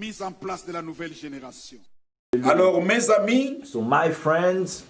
mise en place de la nouvelle génération. Alors mes amis, So my friends,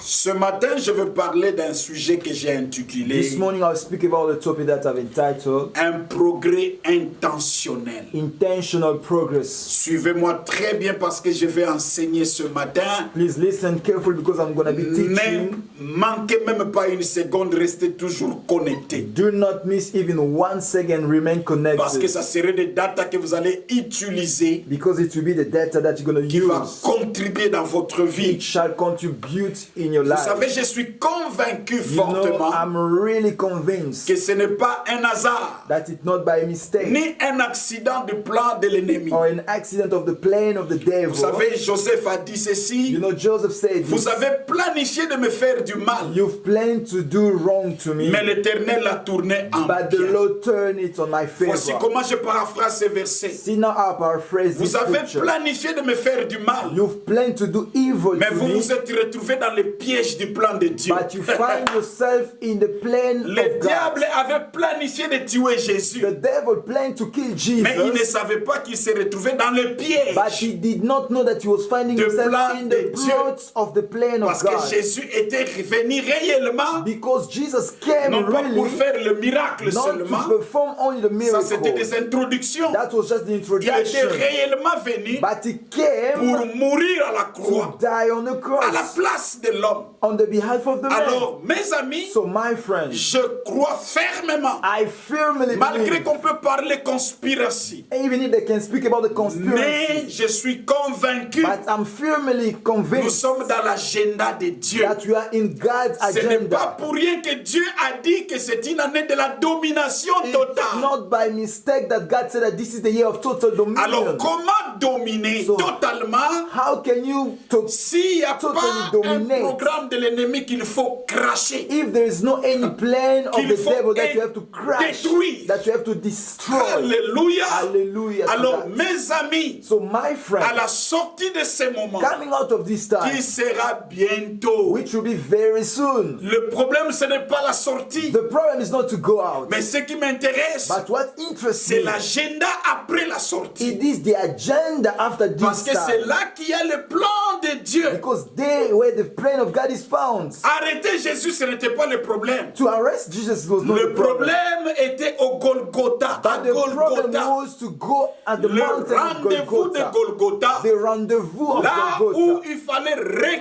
ce matin je veux parler d'un sujet que j'ai intitulé this morning I'll speak about the topic that I've entitled un progrès intentionnel. Intentional Progress. Suivez-moi très bien parce que je vais enseigner ce matin. Please listen carefully because I'm going to be Ne teaching. manquez même pas une seconde, restez toujours connectés. Do not miss even 1 second, remain Parce que connected. ça serait des data que vous allez utiliser Because it will be the data that you're going to qui va use. contribuer dans votre vie. It shall contribute in your Vous life. savez, je suis convaincu You know, fortement I'm really convinced que ce n'est pas un hasard, that it's not by mistake ni un accident du plan de l'ennemi. or an accident of the plan of the devil. Vous savez, Joseph a dit ceci, You know, Joseph said vous this, avez planifié de me faire du mal, you've planned to do wrong to me, mais l'Éternel l'a tourné en but the bien. Lord turned it on my Voici favor. comment je paraphrase ce verset. See now I paraphrase this Vous avez scripture. planifié de me faire du mal, You've planned to do evil mais to vous me, vous êtes retrouvé dans le piège du plan de Dieu. but you find yourself in the plan Le of diable God. avait planifié de tuer Jésus, The devil planned to kill mais il ne Jesus, savait pas qu'il s'est retrouvé dans le piège. but he did not know that he was finding The himself plan in de the Dieu. plots of the plan of Parce que God. Jésus était venu réellement, Because Jesus came non pas pour really faire le miracle not seulement. to perform only the Ça, c'était miracle. des introductions. That was just the Il était introduction. réellement venu But he came pour mourir à la to croix, die on the à la cross place de l'homme. on the behalf of the man. Alors, mes amis, So my friends, je crois fermement, I firmly malgré believe, qu'on peut parler conspiration, even if they can speak about the mais conspiracy, je suis convaincu, but I'm firmly nous convinced sommes dans l'agenda de Dieu. that we are in God's Ce n'est pas agenda. pour rien que Dieu a dit que c'est une année de la domination It's totale. not by mistake that God said that this is the year of total Alors, dominion. comment dominer So, totalement How can you to, s'il n'y a totally pas un dominate programme de l'ennemi qu'il faut cracher? if there is no any plan of Qu'il the faut devil that you have to crash, détruire. that you have to destroy? Alléluia. Hallelujah to Alors, that. mes amis, So my à friend, la sortie de ce moment, coming out of this qui time, sera bientôt, which will be very soon, le problème, ce n'est pas la sortie, the problem is not to go out, mais ce qui m'intéresse, but what interests c'est me, l'agenda après la sortie. it is the agenda after Parce this que c'est time, là qu'il y a le plan de Dieu. because there where the plan of God is found. Arrêter Jésus, ce n'était pas le problème. To arrest Jesus was not Le the problem, problème était au Golgotha. À but the problem Golgotha. was to go at the Le mountain of rendez-vous de Golgotha, Golgotha. the rendezvous of Là où Golgotha, il fallait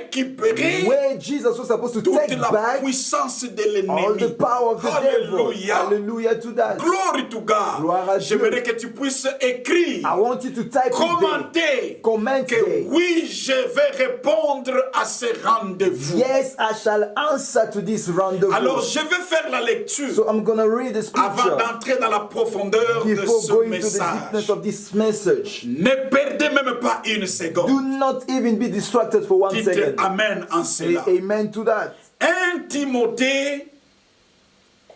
récupérer where Jesus was supposed to toute take la back puissance de all the l'ennemi. power of the devil. Alléluia. Hallelujah to that. Glory to Gloire à God. Dieu. J'aimerais que tu puisses écrire, I want you to type today, commenter comment que today. oui, je vais répondre à ce rendez-vous. Yes, I shall answer to this rendezvous. Alors, je vais faire la lecture So I'm going to read the avant scripture d'entrer dans la profondeur de before ce going to the message. deepness of this message. Ne perdez même pas une seconde. Do not even be distracted for 1 Dites second. Amen en Say cela. amen to that. 1 Timothée,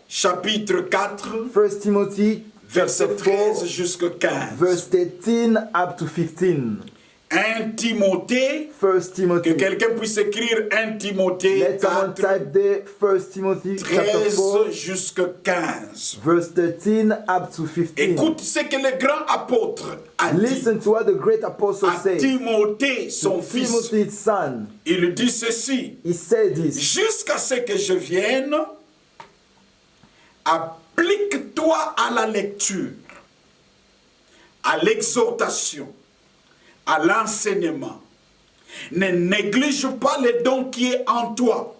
chapitre 4, 1 Timothy verset chapter 13 4, jusqu'à 15. verse 13 up to 15. 1 Timothée, 1 que Timothy. quelqu'un puisse écrire 1 Timothée Let someone 4, type there 1 Timothy chapter 13 4, jusqu'à 15. verse 13 up to 15. Écoute ce que le grand apôtre a dit Listen to what the great apostle à said. Timothée, son fils. Timothy's son. Il dit ceci: He said this. jusqu'à ce que je vienne, applique-toi à la lecture, à l'exhortation, à l'enseignement. Ne néglige pas le don qui est en toi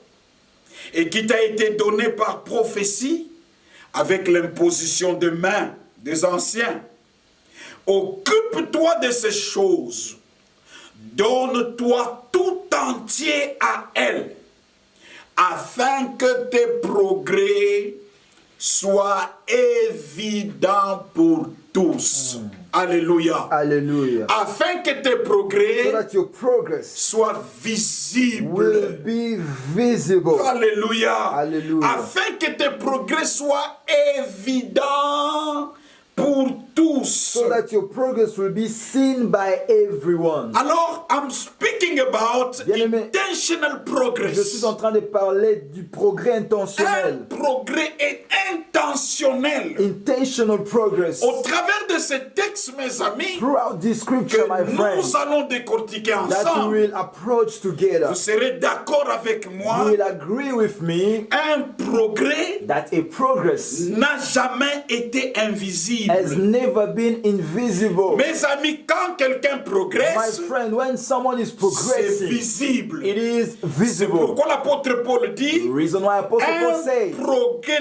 et qui t'a été donné par prophétie avec l'imposition de main des anciens. Occupe-toi de ces choses. Donne-toi tout entier à elles, afin que tes progrès soient évidents pour tous. Alléluia. Hallelujah. Afin que tes So progrès that your progress soient will visibles. be visible. Alléluia. Alléluia. Afin que tes progrès soient évidents pour tous. So that your progress will be seen by everyone. Alors, I'm speaking about Bien-aimé, intentional Je progress. suis en train de parler du progrès Un intentionnel. progrès est intentionnel. Intentional progress. Au travers de ces textes, mes amis, Throughout this scripture, my que friend, nous allons décortiquer that we ensemble, will approach together. vous serez d'accord avec moi, You will agree with me un progrès that a progress n'a jamais été invisible. has never been invisible. Mes amis, quand quelqu'un My progresse, friend, when someone is c'est progressing, visible. it is C'est visible. pourquoi l'apôtre Paul dit, The reason why Apostle Paul says,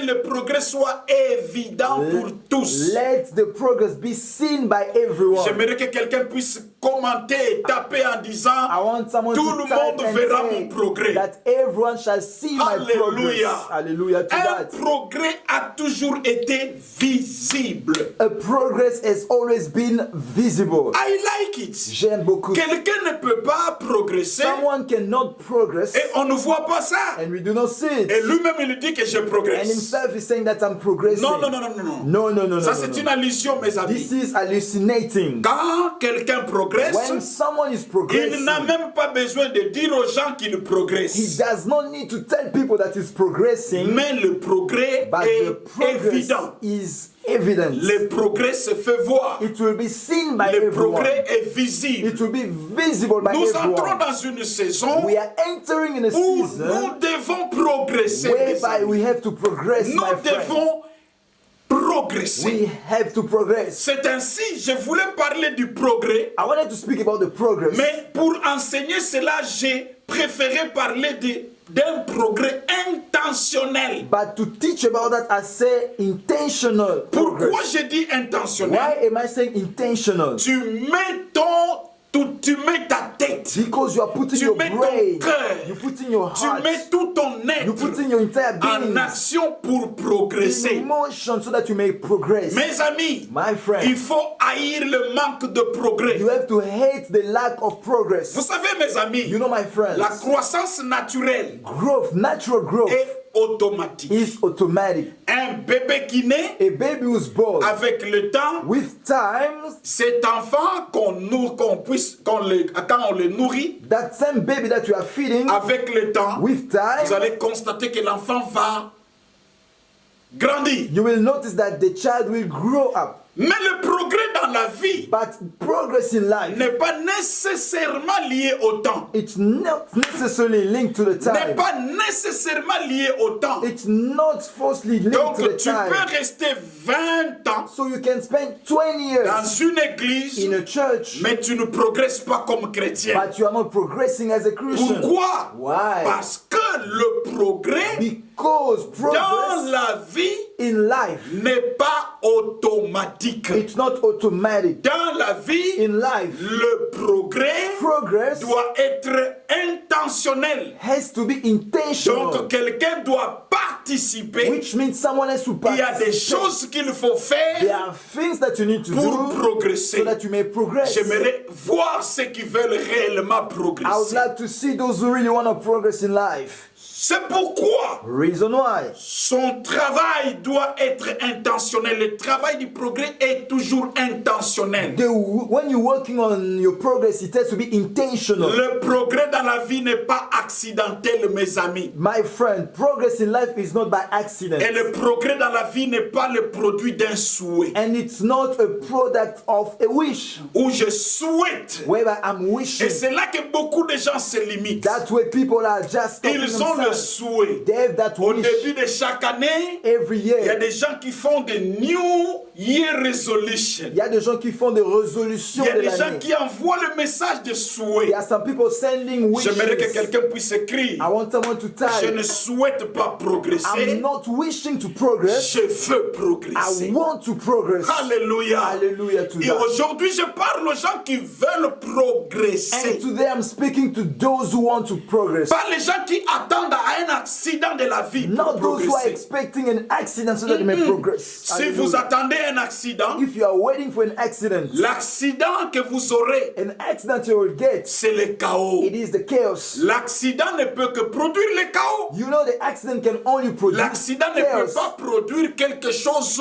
le progrès soit évident pour tous. let the progress be seen by everyone. J'aimerais que quelqu'un puisse commenter et taper en disant, I want someone tout to le type monde and verra say mon progrès. that everyone shall see my progress. Hallelujah. Hallelujah to Un that. progrès a toujours été visible. A progress has always been visible. I like it. J'aime beaucoup. Quelqu'un ne peut pas progresser Someone cannot progress et on ne voit pas ça. and we do not see it. Et lui-même, il dit que je And progresse. himself is saying that I'm progressing. Non, non, non, non, non. No, no, no, Ça, no, c'est no, une no. allusion, mes amis. This is hallucinating. Quand quelqu'un progresse, When someone is il progressing, n'a même pas besoin de dire aux gens qu'il he progresse. does not need to tell people that he's progressing, Mais le progrès but the est progress évident. is evident. Le progrès se fait voir. It will be seen by Le everyone. progrès est visible. It will be visible by Nous entrons everyone. dans une saison We are entering in a où nous season devons progresser. mes whereby amis. we have to progress, Nous my friend. devons progresser. We have to progress. C'est ainsi, je voulais parler du progrès, I wanted to speak about the progress, mais pour enseigner cela, j'ai préféré parler d'un progrès intentionnel. but to teach about that, I say intentional Pourquoi progress. je dis intentionnel? Why am I saying intentional? Tu mets ta tête, Because you are putting Tu your mets ton brain, cœur, you putting your tu heart, mets tout ton you être putting your entire en being action pour in progresser. motion so that you may progress. Mes amis, My il friend, faut haïr le manque de progrès. you have to hate the lack of progress. Vous savez, mes amis, You know, my friends, la croissance naturelle growth, natural growth est automatique. is automatic. Un bébé qui naît, A baby who's born avec le temps, with time, cet enfant quand on le nourrit, that same baby that you are feeding avec le temps, with vous time, allez constater que l'enfant va grandir. you will notice that the child will grow up. Mais le progrès dans la vie But progress in life, n'est pas nécessairement lié au temps. it's not necessarily linked to the N'est time. pas nécessairement lié au temps. It's not falsely linked Donc to the tu peux time. rester 20 ans So you can spend 20 dans years une église, in a church, mais tu ne progresses pas comme chrétien. but you are not progressing as a Christian. Pourquoi? Why? Parce que le progrès Because dans progress la vie in life, n'est pas automatique. it's not automatic. Dans la vie, In life, le progrès progress doit être intentionnel. has to be intentional, Donc quelqu'un doit participer. which means someone has to Il y a des participate. choses qu'il faut There faire are things that you need to pour do progresser. so that you may progress. J'aimerais voir ceux qui veulent réellement I would progresser. like to see those who really want to progress in life. C'est pourquoi Reason why. son travail doit être intentionnel. Le travail du progrès est toujours intentionnel. When you're working on your progress, it has to be intentional. Le progrès dans la vie n'est pas accidentel, mes amis. My friend, progress in life is not by accident. Et le progrès dans la vie n'est pas le produit d'un souhait. And it's not a product of a wish, Où je souhaite. whereby I'm wishing. Et c'est là que beaucoup de gens se limitent. That's where people are just stopping Ils ont le themselves. souhait. They have that Au wish début de chaque année, every il y a year. des gens qui font des New Year Resolution. Il y a des gens qui font des résolutions Il y a de des gens l'année. qui envoient le message de souhait. There are some people sending wishes. J'aimerais que quelqu'un puisse écrire. I want someone to Je type, ne souhaite pas progresser. I'm not wishing to progress. Je veux I progresser. want to progress. Alléluia. Hallelujah to Et that. aujourd'hui, je parle aux gens qui veulent progresser. And today I'm speaking to those who want to progress. Pas les gens qui attendent à un accident de la vie pour Not those who are progresser. expecting an accident so that they may progress. Si vous Hallelujah. attendez un accident, If you are waiting for an accident, l'accident que vous aurez, an accident you will get, c'est le chaos. it is the chaos. L'accident ne peut que produire le chaos. You know the accident can only produce L'accident ne peut chaos. pas produire quelque chose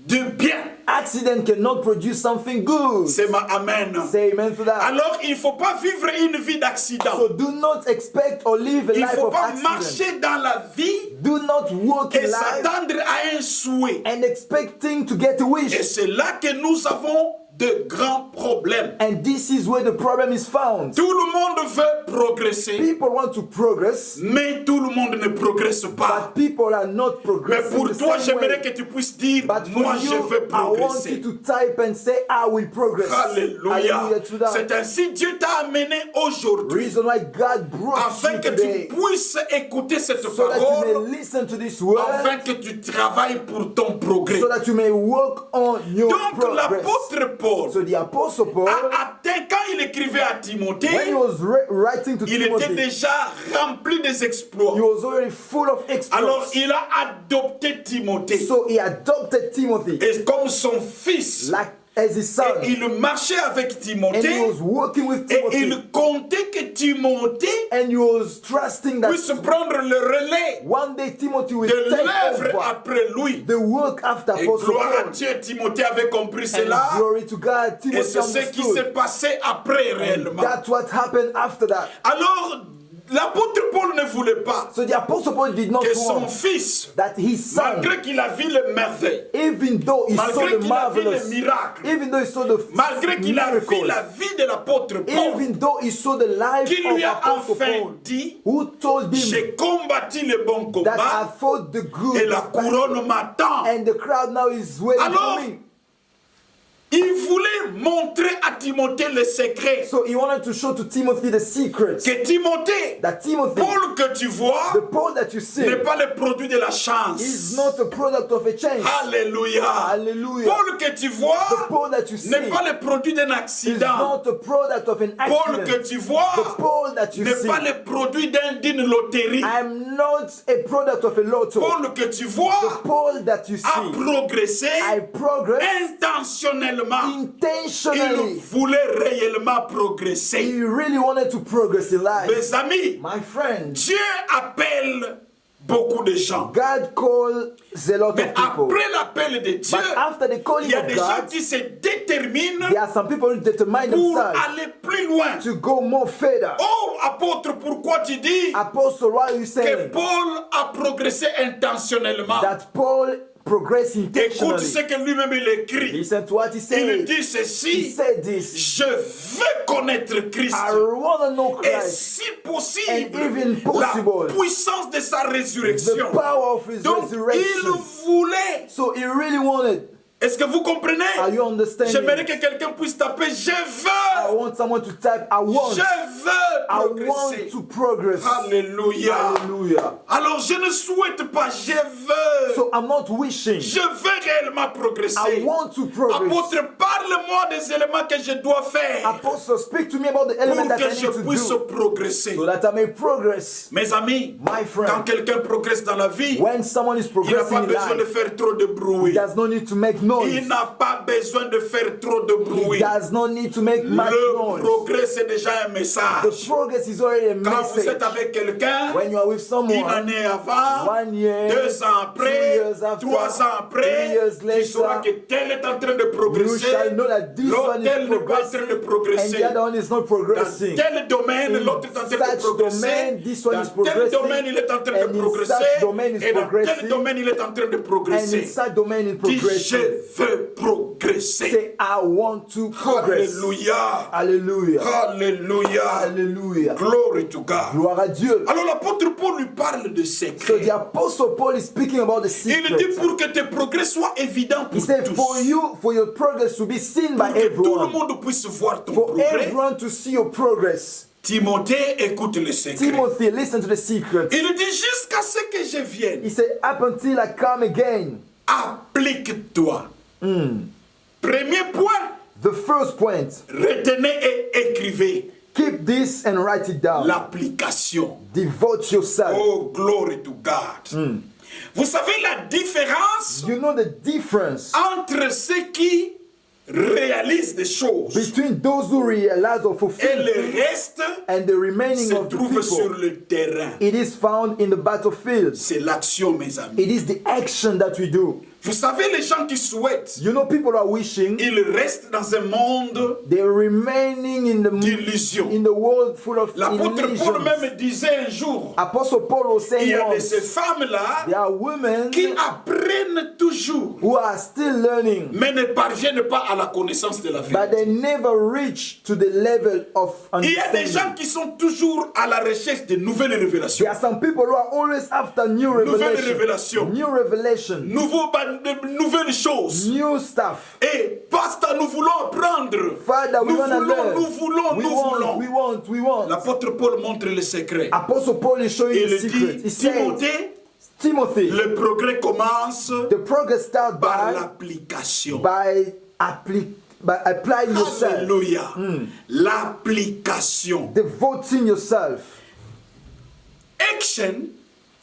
du bien. Accident cannot produce something good. C'est ma amen. Say amen to that. Alors, il ne faut pas vivre une vie d'accident. So do not expect or live a Il ne life faut of pas accident. marcher dans la vie Do not walk et in life s'attendre à un souhait. and expecting to get a wish. Et c'est là que nous avons de grands problèmes. And this is where the problem is found. Tout le monde veut progresser, People want to progress, mais tout le monde ne progresse pas. but people are not Mais progressing pour the toi, same j'aimerais way. que tu puisses dire, But for moi je veux you, I want you progresser. to type and say, I will progress. Alléluia. Hallelujah to that. C'est ainsi Dieu t'a amené aujourd'hui, Reason why God brought afin you que today, tu puisses écouter cette so that you parole, may listen to this word, afin que tu travailles pour ton progrès. so that you may work on your Donc progress. l'apôtre Paul So the Apostle Paul, a atteint, quand il écrivait à Timothée, when he was writing to il était Timothy, déjà rempli des exploits. he was already full of Alors exploits. il a adopté Timothée So he adopted Timothy et comme son fils. like as his son, Et il marchait avec and he Timothée was working with et Timothy, il comptait que Timothée and he was trusting that puisse prendre le relais one day Timothy will de take l'œuvre over après lui. the work after Et Apostle gloire à Paul. Dieu, Timothée avait compris And cela. glory to God, Et Timothy c'est ce qui s'est understood. passé après réellement. That's what happened after that. Alors, l'apôtre Paul ne voulait pas So the Apostle Paul did not que son want fils, that his son, malgré qu'il a vu les merveilles, even though he saw malgré the qu'il a vu les marvelous, miracles, even though he saw the malgré qu'il a vu miracles, la vie de l'apôtre Paul, even though he saw the life qui of lui a Apostle enfin Paul, dit, who told him j'ai combattu le bon that I combat fought the good et la fight, couronne m'attend. and the crowd now is waiting Alors, for me. il voulait montrer à Timothée le secret. So he wanted to show to Timothy the secret Que Timothée, that Timothy, Paul que tu vois, the Paul that you see, n'est pas le produit de la chance. is not a product of a change. Alléluia. Hallelujah. Paul que tu The vois Paul that you see n'est pas le produit d'un is accident. not a product of an Paul que accident. tu vois The Paul that you n'est see, pas le produit d'une loterie. I am not a product of a lotto. Paul que tu The vois Paul that you a see, progressé I progress intentionnellement. Il intentionally. voulait réellement progresser. He really wanted to progress in life. Mes amis, My friend, Dieu appelle beaucoup de gens. God calls a lot Mais of people. après l'appel de Dieu, But after the il calling y a of des gens God, qui se déterminent there are some people who determine pour themselves aller plus loin. to go more further. Oh, apôtre, pourquoi tu dis Apostle, why are you que saying Paul a progressé intentionnellement? that Paul progressed Écoute ce intentionally? que lui-même il écrit. Listen to what he Il said. dit He ceci, said this. je veux connaître Christ. I want to know Et Christ, si and possible, even la possible, puissance de sa the résurrection. power of his Donc, il resurrection. voulait. So he really wanted. Est-ce que vous comprenez? Are you understanding? J'aimerais que quelqu'un puisse taper, je I veux. want someone to type, I want. Je veux I progresser. want to progress. Alléluia. Hallelujah. Alors, je ne souhaite pas, je veux. So I'm not wishing. Je veux réellement progresser. I want to progress. Apôtre, parle-moi des éléments que je dois faire Apostle, speak to me about the element pour that que I je need to puisse do progresser. so that I may progress. Mes amis, My friend, quand quelqu'un progresse dans la vie, when someone is il n'a progressing pas in besoin de life, faire trop de he bruit. does not need to make Il noise. n'a pas besoin de faire trop de He bruit. does not need to make much Le noise. progrès, c'est déjà un The message. progress is already a Quand vous message. êtes avec quelqu'un, When you are with une someone, année avant, 1 year, 2 ans 2 après, years after, 3 ans 3 après, years tu sauras later, que tel est en train de you progresser, shall know that this l'autre one tel is n'est pas en train progressing de and progresser. the other one is not Dans progressing. tel domaine, In l'autre est en train de such progresser. domain, this one Dans is tel progressing, domaine, il est en train de and in progresser. such domain is Et dans tel progressing, domaine, il est en train de And in progresser. such domain is Dis, progressing. je veux progresser. Say, I want to progress. Alléluia. Hallelujah. Alléluia. Hallelujah. Glory to God. Gloire à Dieu. Alors l'apôtre Paul lui parle de So secrets. the Apostle Paul is speaking about the Il dit secret. pour que tes progrès soient évidents He pour said, tous. for your progress to be seen by Pour que tout le everyone. monde puisse voir ton For progrès. everyone to see your progress. Timothée, écoute le secret. Timothy, listen to the secret. Il dit jusqu'à ce que je vienne, He said, up until I come again. applique-toi. Premier point, The first point, retenez et écrivez keep this and write it down. l'application. Devote yourself. Oh, glory to God. Vous savez la différence You know the difference entre ceux qui réalisent des choses between those who realize or et fulfill le reste and the remaining se of the trouve sur people. le terrain. It is found in the battlefield. C'est l'action, mes amis. It is the action that we do. Vous savez, les gens qui souhaitent, You know, people are wishing ils restent dans un monde they're remaining d'illusions. in the world full of L'apôtre Paul illusions. même disait un jour, Apostle Paul was il y saying a de once, ces femmes-là there are women qui apprennent toujours, who are still learning, mais ne parviennent pas à la connaissance de la but vérité. they never reach to the level of Il y a des gens understanding. qui sont toujours à la recherche de nouvelles révélations. There are some people who are always after new Nouvelles revelation, révélations. new revelation, De nouvelles choses. new stuff. Et pasteur, nous voulons apprendre. Father, we Nous want to voulons, learn. nous voulons, We nous voulons. we want. L'apôtre Paul montre le secret. Apostle Paul is showing Il the dit, secret. He says, Timothée, Timothy, le progrès commence the progress starts par by l'application. applying yourself, Alléluia. L'application. devoting yourself. Action.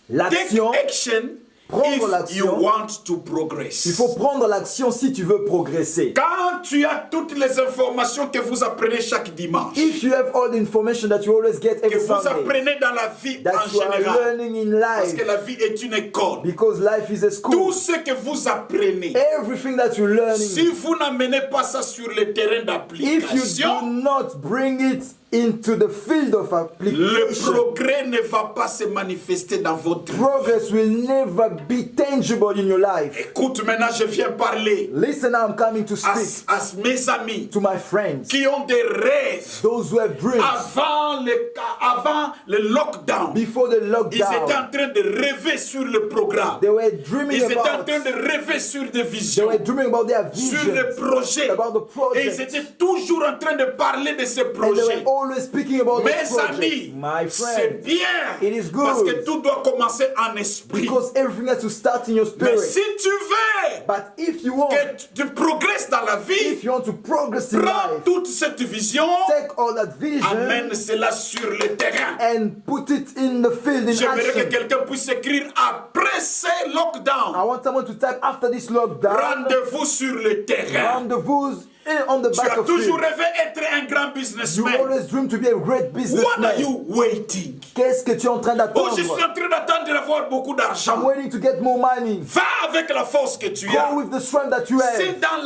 Take L'action, action prendre if you l'action. want to progress. Il faut prendre l'action si tu veux progresser. Quand tu as toutes les informations que vous apprenez chaque dimanche, If you have all the information that you always get que every vous Sunday, apprenez dans la vie that en you are général, learning in parce life, que la vie est une école. because life is a Tout school. ce que vous apprenez, Everything that you're learning, si vous n'amenez pas ça sur le terrain if you do d'application, not bring it into the field of le application, progrès ne va pas se manifester dans votre vie. progress will never be tangible in your life. Écoute, maintenant je viens parler Listen, now I'm coming to speak à mes amis to my friends, qui ont des rêves those who have dreams avant le lockdown. before the Ils étaient lockdown. en train de rêver sur le programme. They were dreaming Ils étaient en about, train de rêver sur des they visions, were dreaming about their sur les visions, projets. about the Et ils project, étaient toujours en train de parler de ces and they projets. were always speaking about the Mes project. amis, My c'est friend, bien. it is good. Parce que tout doit commencer en esprit. because everything has to start in your Mais spirit. si tu veux But if you want, que tu progresses dans la vie, if you want to progress in prends life, toute cette vision, take all that vision amène cela sur le terrain. and put it in the field in J'aimerais que action. quelqu'un puisse écrire après ces I lockdowns. want someone to type after this lockdown, Rendez-vous sur le terrain. rendezvous on the Tu as toujours battlefield. rêvé être un grand You businessman. always dream to be a great What are businessman. you waiting? Qu'est-ce que tu es en train Oh, je suis d'attendre? en train d'attendre d'avoir beaucoup I'm d'argent. waiting to get more money. Va avec la force que tu Go as. with the strength that you have. C'est dans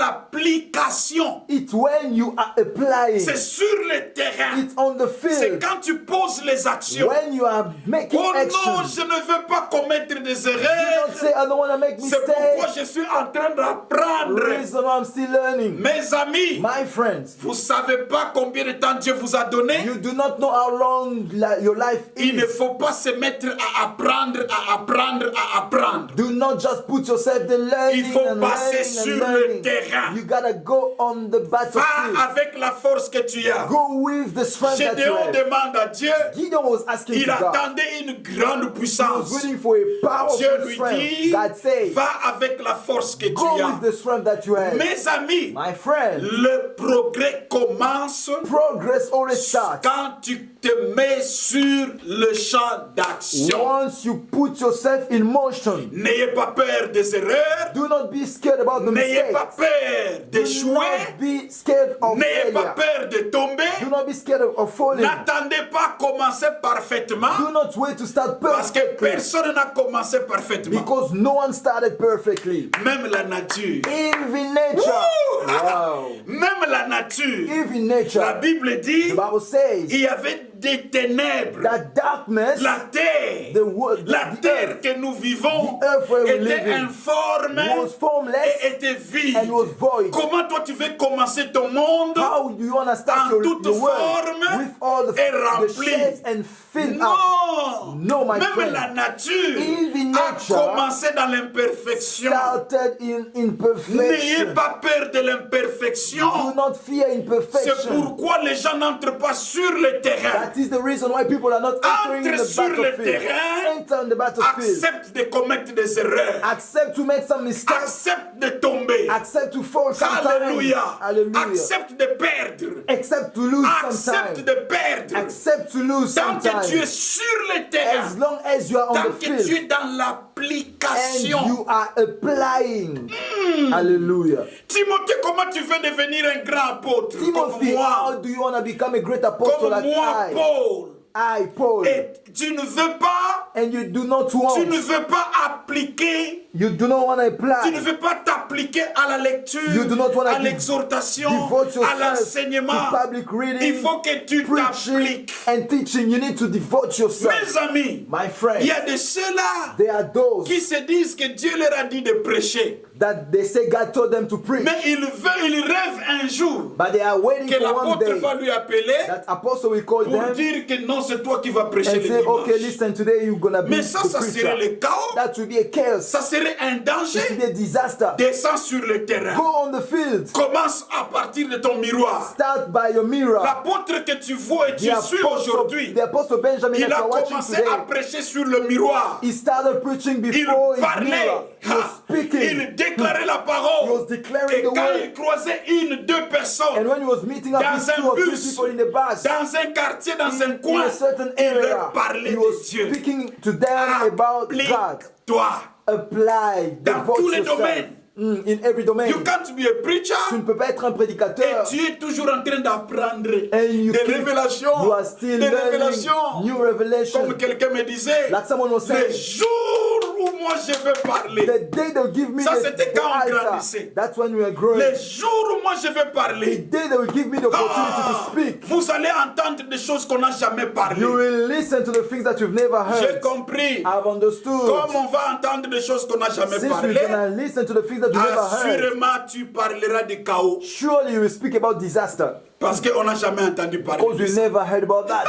l'application. It's when you are applying. C'est sur le terrain. It's on the C'est field. quand tu poses les actions. When you are making Oh non, action. je ne veux pas commettre des Do erreurs. not say, I don't want to make C'est pourquoi mistakes. je suis en train d'apprendre. Reason why I'm still learning. Mes amis, My friends, vous ne savez pas combien de temps Dieu vous a donné. you do not know how long your life Il ne is. faut pas se mettre à apprendre, à apprendre, à apprendre. Do not just put yourself in learning Il faut and passer learning sur and le learning. terrain. You gotta go on the Va battlefield. avec la force que tu as. Go with the strength that you Gédéon have. demande à Dieu. Gideon was asking Il to God. attendait une grande He was puissance. waiting for a Dieu powerful lui strength. dit, God said, va avec la force que go tu as. with the strength that you have. Mes amis, My friend, le progrès commence progress always starts quand tu te mets sur le champ d'action. once you put yourself in motion. N'ayez pas peur des erreurs. Do not be scared about the N'ayez mistakes. pas peur Do d'échouer. not be scared of N'ayez pas failure. peur de tomber. Do not be scared of falling. N'attendez pas commencer Do parfaitement. not wait to start Parce que perfectly. personne n'a commencé parfaitement. Because no one started perfectly. Même la nature. Even nature. Woo! Wow. Même la nature. Even La nature. Bible dit, The Bible says il y avait des ténèbres. that darkness, La terre, the world, la the terre earth que nous vivons the earth where we était live in informe was formless et était vide. and was void. Comment toi tu veux commencer ton monde How do you want to start en toute your world forme with all the et rempli? shapes and fill up? Non, No, my même friend. la nature Even a nature commencé dans l'imperfection. Started in N'ayez imperfection. pas peur de Do l'imperfection. not fear C'est imperfection. pourquoi les gens n'entrent pas sur le terrain. That is the reason why people are not entering in Entre the sur le battlefield. terrain. Enter on the battlefield. Accepte de commettre des erreurs. Accept to make some mistakes. Accepte de tomber. Accept to fall sometimes. Alléluia. Hallelujah. Accepte de perdre. Accept to lose Accepte sometimes. de perdre. Accept to lose Tant que tu es sometimes. sur le terrain. As long as you are on Tant the que tu es field dans and l'application. you are applying. Hallelujah. Timothée, comment tu veux devenir un grand apôtre Timothy, comme how moi? do you want to become a great apostle Comme like moi, I? Paul. I, Paul. Et tu ne veux pas, And you do not tu ne want veux pas appliquer You do not want to tu ne apply. veux pas t'appliquer à la lecture, You do not want à to l'exhortation, devote à yourself l'enseignement. to public reading, Il faut que tu preaching t'appliques. and teaching. You need to devote yourself. Mes amis, My il friends, y a de ceux-là there are those qui se disent que Dieu leur a dit de prêcher. that they say God told them to preach, Mais ils rêvent un jour but they are waiting que for one l'apôtre day va lui appeler that apostle will call pour them dire que non, c'est toi qui vas prêcher and le say, okay, dimanche. listen, today you're gonna be Mais ça, the ça serait preacher. le chaos. That will be a chaos. Ça serait un It will danger. be a disaster. Descends sur le terrain. Go on the field. Commence à partir de ton miroir. Start by your mirror. L'apôtre que tu vois et tu suis aujourd'hui, The apostle Benjamin that il a you're watching commencé today, à prêcher sur le miroir. he started preaching Il before his parlait, mirror. He was speaking. il déclarait la He was parole. declaring Et the quand word. il croisait une, deux personnes And when he was meeting up with dans 2 un or 3 bus, people in the bus, dans un quartier, dans un in coin, a certain il area, leur parlait he de was Dieu. speaking to them about God. Applique-toi Apply, dans devote tous les yourself. domaines. In every domain. You can't be a preacher Tu ne peux pas être un et prédicateur. tu es toujours en train d'apprendre And you des keep- révélations, You are still des learning révélations. new revelation. Comme quelqu'un me disait, Like someone was le saying, jour où moi je vais parler, the day they'll give me Ça, the c'était quand on altar, grandissait. that's when we are growing. le jour où moi je vais The parler, day they will give me the opportunity to speak, vous allez entendre des choses qu'on n'a jamais parlé. you will listen to the things that you've never J'ai heard. compris. I've understood. Comme on va entendre des choses qu'on n'a jamais Since parlé, we're gonna listen to the things that you never heard, assurément tu parleras de chaos. surely you will speak about disaster. Parce qu'on n'a jamais entendu parler Because de we ça. never heard about that.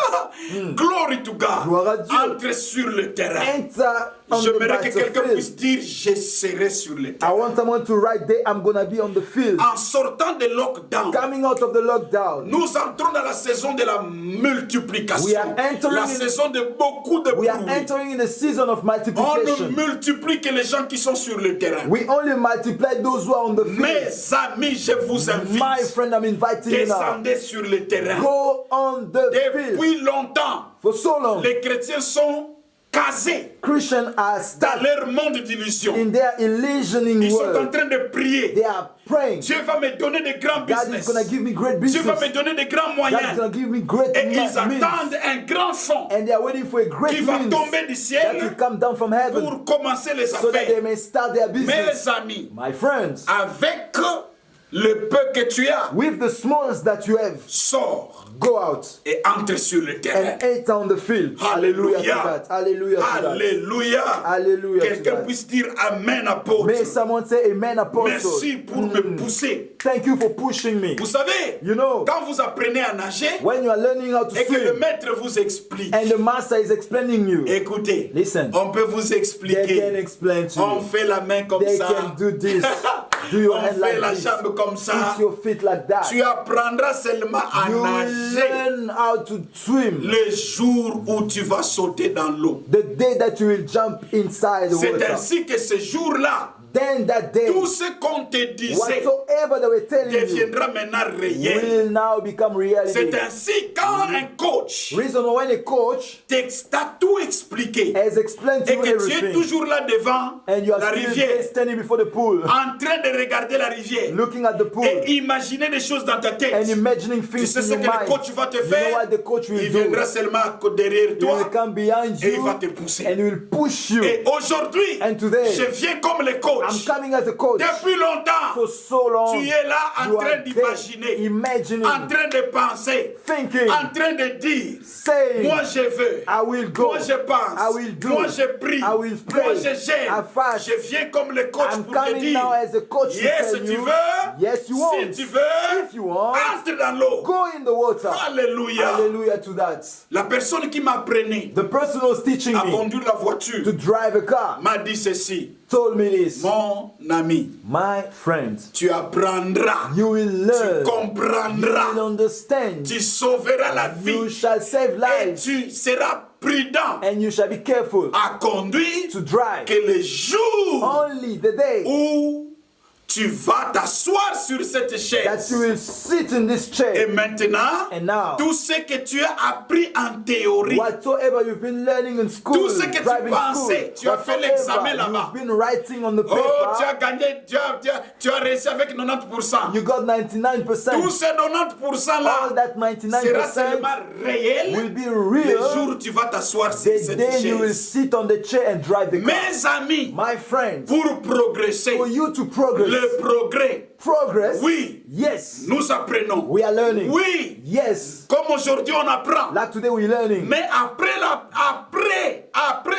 Glory to God. Gloire à Dieu. Entre sur le terrain. Enter on the J'aimerais que quelqu'un puisse battlefield. dire je serai sur le I terrain. want someone to write there, I'm gonna be on the field. En sortant de lockdown, Coming out of the lockdown, nous entrons dans la saison de la multiplication. We are entering La in- saison de beaucoup de we are bruit. entering in a season of On ne multiplication. multiplie que les gens qui sont sur le terrain. We only multiply those who are on the field. Mes amis, je vous invite. My friend, I'm inviting you now. Descendez sur le terrain. Go on the field. Depuis longtemps, For so long, les chrétiens sont casés Christians are dans stuck leur monde d'illusion. in their illusioning Ils sont en world. train de prier. They are praying. Dieu va me donner de grands God is business. gonna give me great Dieu va business. me donner de grands God is moyens. gonna give me great Et ils means. attendent un grand fonds And they are waiting for a great qui va means tomber du that will ciel come down from heaven pour commencer les so that they affaires. may start their business. Mes amis, My friends, avec le peu que tu as, with the smallest that you have, sors go out et entre sur le terrain. and enter on the field. Hallelujah to Alléluia. that. Hallelujah to that. Alléluia. Hallelujah to Quelqu'un that. puisse dire Amen, May apôtre. someone say amen, apostle. Merci pour me pousser. Thank you for pushing me. Vous savez, You know, quand vous apprenez à nager when you are learning how to et que le swim maître vous explique, and the master is explaining you, écoutez, Listen. on peut vous they can expliquer. explain to On you. fait la main comme They ça. can do this. Do your On hand fait like la this. jambe comme ça. Put your feet like that. Tu apprendras seulement à You will nager learn how to swim le jour où tu vas sauter dans l'eau. the day that you will jump inside the C'est water. ainsi que ce jour-là, Then that day, tout ce qu'on te disait whatsoever they were telling you deviendra maintenant réel. will now become reality. C'est ainsi quand un coach Reason why when a coach t'a tout expliqué has explained to et you que tu es everything toujours là devant and you are la still there rivière, standing before the pool, en train de regarder la rivière looking at the pool et imaginer des choses dans ta tête. and imagining Tu things sais in ce your que le mind. coach va te You know faire? what the coach will Il do? viendra seulement derrière He toi will come behind et il you va te pousser. and he will push you. Et aujourd'hui, And today, je viens comme le I'm coach. coming as a coach Depuis longtemps, for so long. tu es là en You train are there, d'imaginer, imagining, en train de penser, thinking, en train de dire, saying, moi je veux, I will go, moi je pense, I will do, moi je prie, I will pray, moi je gêne. I fast. Je viens comme le coach I'm pour te coming dire, now as a coach to yes tell tu you, veux, yes you si want, tu veux, if you want, entre dans l'eau. go in the water. Alléluia. Hallelujah to that. La personne qui m'apprenait The person who was teaching à me conduire la voiture to drive a car m'a dit ceci, told me this. mon ami, My friend, tu apprendras, you will tu learn, you will comprendras, understand, tu sauveras la you vie shall save et lives, tu seras prudent and you shall be careful à conduire to drive. que les jours Only the day où tu vas t'asseoir sur cette that chaise. you will sit in this Et chair. maintenant, And now, tout ce que tu as appris en théorie, whatsoever you've been learning in school, tout ce que tu driving pensais, school, tu as fait whatsoever l'examen là-bas. you've been writing on the Oh, tu as paper, gagné, tu as réussi avec 90%. you got 99%. Tout ces 90% là All that sera 99% seulement réel will be le real jour où tu vas t'asseoir sur the cette day you will chaise. sit on the chair and drive the car. Mes amis, My friends, pour progresser, for you to progress, le progrès, oui, yes, nous apprenons. we are learning. Oui, Yes, comme aujourd'hui on apprend. like today we're learning. Mais après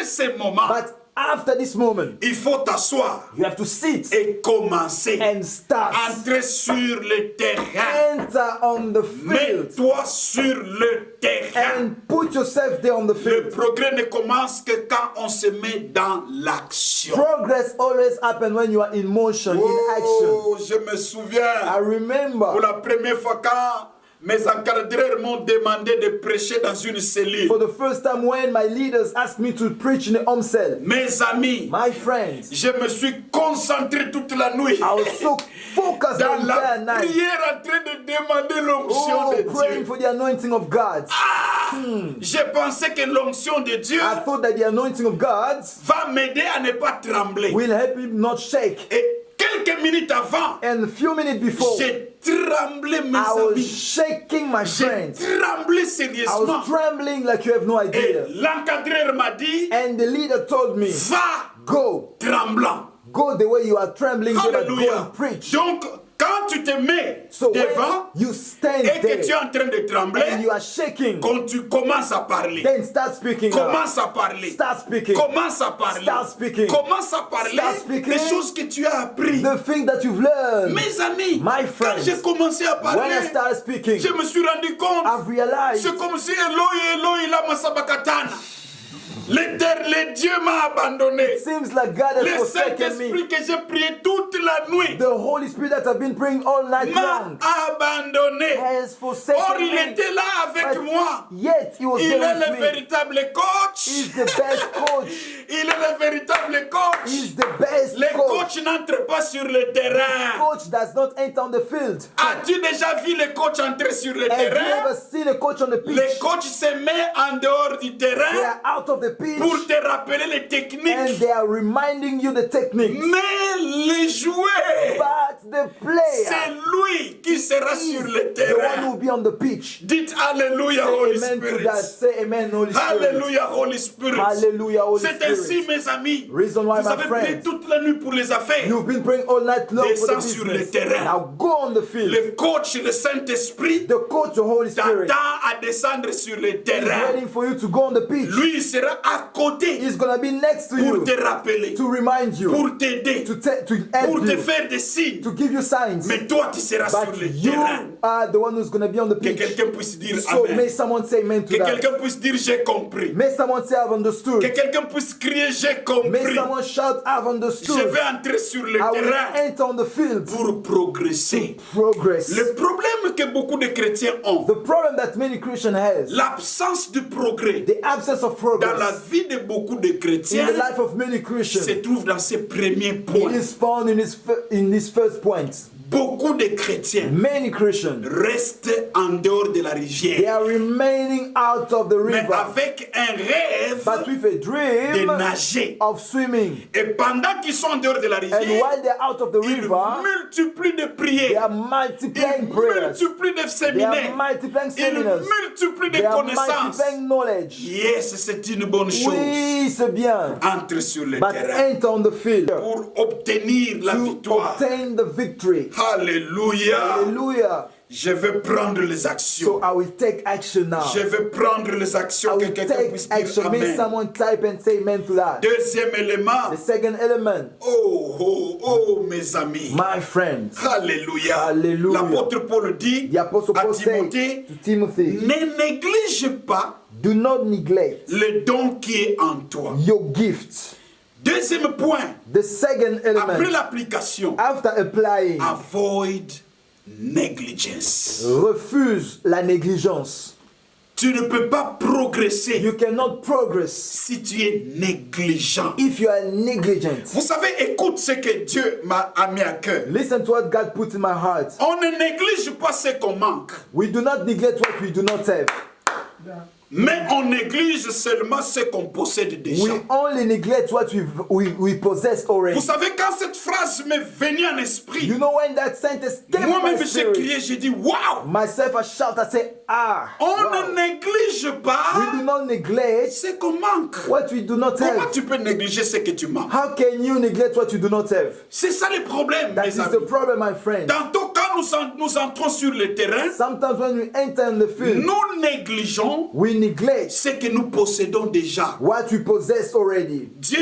ce moment, But after this moment, il faut t'asseoir you have to sit et commencer and start. entrer sur le terrain. Enter on the field Mets-toi sur le terrain. and put yourself there on the Le field. progrès ne commence que quand on se met dans l'action. Progress always happens when you are in motion, in action. Oh, je me souviens, I pour remember la première fois quand mes encadreurs m'ont demandé de prêcher dans une cellule. for the first time when my leaders asked me to preach in the home cell. Mes amis, My friends, je me suis concentré toute la nuit I was so focused the dans la entire night. prière en train de demander l'onction Oh, de praying Dieu. for the anointing of God. Je pensais que l'onction de Dieu I thought that the anointing of God va m'aider à ne pas trembler. will help me not shake. Et quelques minutes avant, And a few minutes before, j'ai tremblé, mes I was amis. shaking my J'ai friends. tremblé I sérieusement. was trembling like you have no Et idea. l'encadreur m'a dit, And the leader told me, va go. tremblant. Go the way you are trembling, so that go Alléluia. and preach. Donc, quand tu te mets So devant when you stand et que there tu es en train de and trembler, you are shaking, quand tu commences à parler, then start speaking. commence à parler, Start speaking. commence à parler, Start speaking. commence à parler Start speaking. des choses que tu as apprises. The thing that you've learned. Mes amis, My quand friends, j'ai commencé à when I parler, started speaking, je me suis rendu compte, I've realized c'est comme si Eloi lama sabakatana. Le Dieu m'a abandonné. it seems like God has Le forsaken me. Saint-Esprit que j'ai prié toute la nuit The Holy Spirit that I've been praying all night m'a long abandonné. has Or forsaken il me. était là avec But moi. yet he was Il est there le with me. véritable coach. He's the best coach. Il est le véritable coach. He's the best Les coach. coachs n'entrent pas sur le terrain. Coach does not enter on the field. As-tu déjà vu les coachs entrer sur le Have you terrain? ever seen a coach on the pitch? Les coachs se mettent en dehors du They terrain are out of the pitch pour te rappeler les and techniques. they are reminding you the techniques. Mais les joueurs, But the player c'est lui qui sera sur le is the one terrain. who will be on the pitch. Dites Alléluia, Say Holy amen to Spirit. that. Say amen, Holy Spirit. Alléluia, Holy Spirit. Hallelujah, Holy C'est ainsi, Spirit. mes amis. Reason why, Vous my avez prié friends, toute la nuit pour les affaires. you've been praying all night long for the Descends sur le business. terrain. Now go on the field. Le coach, le Saint-Esprit, The coach, the Holy Spirit, t'attend à descendre sur le is terrain. waiting for you to go on the pitch. Lui, il sera à côté He's gonna be next to pour you te rappeler, to remind you, pour t'aider, to pour help te you, faire des signes. to give you signs. Mais toi, tu seras sur But le you terrain. are the one who's gonna be on the Que pitch. quelqu'un puisse dire So may Amen. someone say amen to Que that. quelqu'un puisse dire j'ai compris. May someone say I've understood. Que quelqu'un puisse crier j'ai May compris. someone shout I've Je understood. vais entrer sur le I will terrain enter on the field. pour progresser. Progress. Le problème que beaucoup de chrétiens ont, The problem that many Christians has, l'absence de progrès the absence of dans la progress vie de beaucoup de in chrétiens the life of many Christians, se trouve dans ces premiers it points. is found in this first point. Beaucoup de chrétiens Many Christians, restent en dehors de la they rivière, are remaining out of the mais river, avec un rêve but with a de dream nager. of swimming. Et pendant qu'ils sont en dehors de la And rivière, while they're out of the ils river, multiplient de they prières, are multiplying ils prayers. multiplient de They are séminaires, multiplying ils seminars. multiplient They de are connaissances. multiplying knowledge. Yes, c'est une bonne chose. Oui, c'est bien. Entre sur le But terrain enter on the field pour obtenir la to victoire. obtain the victory. Alléluia. Hallelujah. Je vais prendre les So actions. I will take action now. Je vais prendre les I actions que will quelqu'un take puisse dire action. May Amen. someone type and say amen to that. Deuxième élément. The second element, Oh, mes amis. my friends, Alléluia. Alléluia. L'apôtre Paul dit the Apostle à Paul said Timothée, to Timothy, ne néglige pas do not neglect le don qui est en toi. your gift. Deuxième point, The second après element, l'application, after applying, avoid negligence. refuse la négligence. Tu ne peux pas progresser You cannot progress si tu es négligent. if you are negligent. Vous savez, écoute ce que Dieu m'a mis à cœur. Listen to what God put in my heart. On ne néglige pas ce qu'on manque, We do not neglect what we do not have. mais on néglige seulement ce qu'on possède déjà. We only neglect what we possess already. Vous savez, quand cette phrase m'est venue en esprit, You know when that sentence came in my moi-même j'ai spirit, crié, j'ai dit, waouh! myself I shout, I say, On wow. ne néglige We pas do not neglect ce qu'on manque. what we do not Comment have. tu peux négliger ce que tu manques? How can you neglect what you do not have? C'est ça le problème, That mes is the amis. problem, my friend. Tantôt, quand nous entrons sur le terrain, Sometimes when we enter in the field, nous négligeons we neglect ce que nous possédons déjà. what we possess already. Dieu,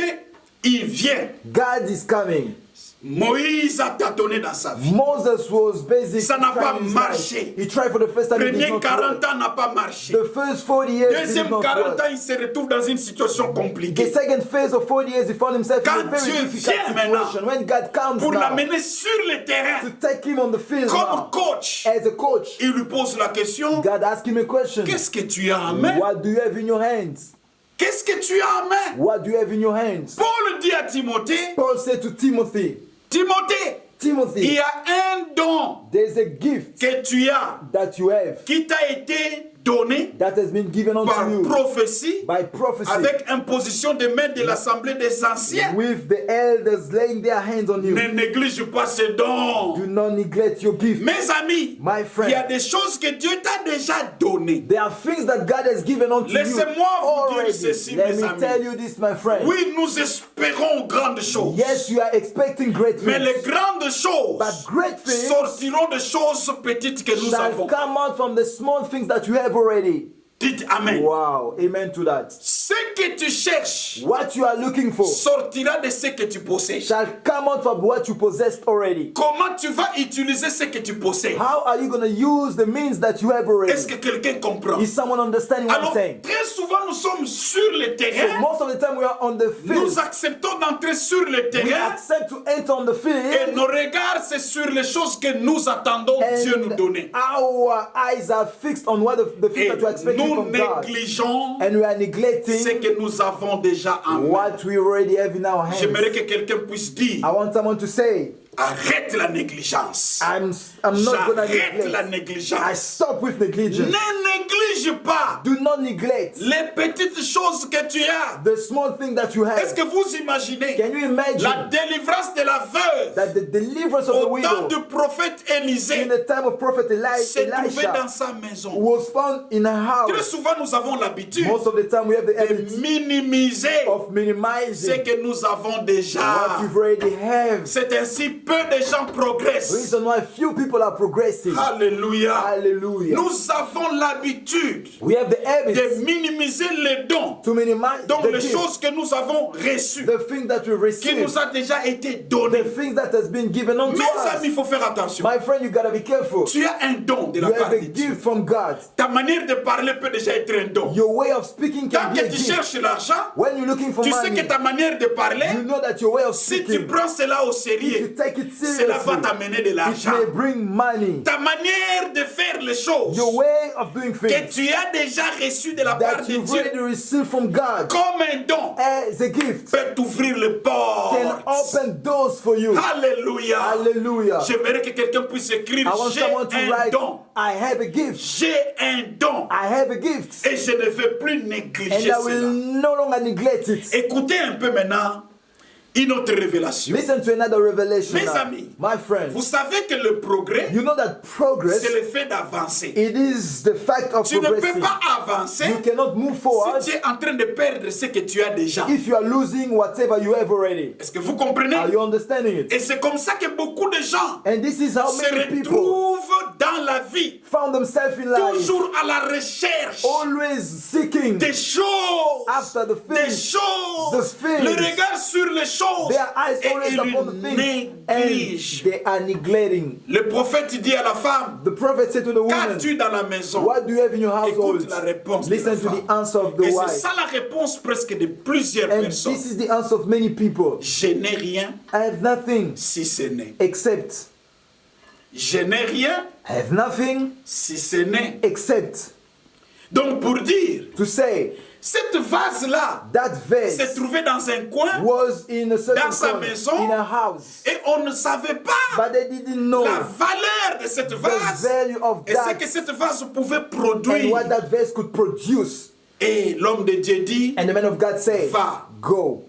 il vient. God is coming. Moïse a tâtonné dans sa vie. Moses was basically Ça n'a pas trying his marché. life. He tried for the first time, it did Premier not 40 work. ans n'a pas marché. The first 40 years did Deuxième not 40 work. ans, il se retrouve dans une situation The compliquée. second phase of 40 years, he found himself in a Quand very Dieu difficult vient maintenant situation. When God comes Pour now l'amener sur le terrain, to take him on the field comme now, coach, as a coach, il lui pose la question, God asked him a question. qu'est-ce que tu as en main? What do you have in your hands? Qu'est-ce que tu as en main? What do you have in your hands? Paul dit à Timothée, Paul said to Timothy, Timothée, il Timothy, y a un don there's a gift que tu as that you have qui t'a été donné that has been given par unto you prophétie by prophecy avec imposition de main de l'assemblée des anciens. with the elders laying their hands on you. Ne néglige pas ce don. Do not neglect your gift. Mes amis, My il y a friend, des choses que Dieu t'a déjà données. there are things that God has given unto you Laissez-moi vous dire already. ceci, Let mes me amis. tell you this, my friend. Oui, nous espérons grandes choses. Yes, you are expecting great Mais les things, grandes choses but great things sortiront de choses petites que nous shall avons. come out from the small things that you have already. Dites Amen. Wow, amen to that. Ce que tu cherches What you are looking for sortira de ce que tu possèdes. shall come out from what you possessed already. Comment tu vas utiliser ce que tu possèdes? How are you going to use the means that you have already? Est-ce que quelqu'un comprend? Is someone understanding what I'm Alors, saying? très souvent, nous sommes sur le So terrain. most of the time we are on the field. Nous acceptons d'entrer sur le We terrain. accept to enter on the Et field, nos regards, c'est sur les choses que nous attendons Dieu nous and donner. our eyes are fixed on what the things Et that we're expecting nous from God. négligeons And we are ce neglecting que nous avons déjà en main. what we already have in our hands. J'aimerais que quelqu'un puisse dire, I want someone to say, arrête la négligence. I'm not going to J'arrête la neglect. I négligence. stop with negligence. Ne néglige pas Do not neglect les petites choses que tu as. the small thing that you Est-ce have. que vous imaginez Can you la imagine délivrance de la veuve that the deliverance of the au temps widow du prophète Élisée in the time of prophet s'est trouvée dans Elisha sa maison? was found in a Très house? souvent, nous avons l'habitude Most of the time we have the de habit minimiser of ce minimizing que nous avons what déjà. you've already have. C'est ainsi peu de gens progressent. Reason why few people are progressing. Alléluia. Hallelujah. Nous avons l'habitude We have the de habit minimiser les dons, to minimize donc the les gift, choses que nous avons reçues, the thing that we qui receive, nous a déjà été the donné. things that has been given unto Mes us. amis, il faut faire attention. My friend, you gotta be careful. Tu as un don de la You part have a de Dieu. gift from God. Ta manière de parler peut déjà être un don. Your way of speaking Tant can be que a tu gift. cherches l'argent, When you're looking for tu sais money, que ta manière de parler, you know that your way of si tu speaking, prends cela au if you sérieux, take it cela va seriously, t'amener de it l'argent. may bring money. Ta manière de faire les choses Your way of doing que things tu as déjà reçues de la part that de you've Dieu already received from God comme un don as a gift peut t'ouvrir les can portes. open doors for you. Alléluia. Hallelujah. J'aimerais que quelqu'un puisse écrire I want j'ai someone to un write, don. I have a gift. J'ai un don. I have a gift. Et je ne vais plus And négliger I will cela. no longer neglect it. Écoutez un peu maintenant une autre révélation. Listen to another revelation. Mes now. amis, My friend, vous savez que le progrès, you know that progress, c'est le fait d'avancer. it is the fact of Tu ne peux progressing. pas avancer You cannot move forward si tu es en train de perdre ce que tu as déjà. if you are losing whatever you have already. Est-ce que vous comprenez? Are you understanding it? Et c'est comme ça que beaucoup de gens And this is how se many people retrouvent dans la vie, found themselves in life, toujours à la recherche always seeking des choses, after the des things, choses, the things. le regard sur les choses, their eyes et always upon the ils things, négligent. and they are neglecting. Le prophète dit à la femme, The prophet said to the woman, qu'as-tu dans la maison? what do you have in your household? Écoute la réponse de Listen la to femme. the answer of the Et c'est wife. ça la réponse presque de plusieurs And personnes. this is the answer of many people. Je n'ai rien I have nothing si ce n'est. except. Je n'ai rien I have nothing si ce n'est. except. Donc pour dire, To say cette vase-là that s'est vase trouvée dans un coin was in a certain dans sa corner, maison, in a house, et on ne savait pas but they didn't know la valeur de cette the vase value of et ce that que cette vase pouvait and produire. what that vase could produce. Et l'homme de Dieu dit, And the man of God said, va. go.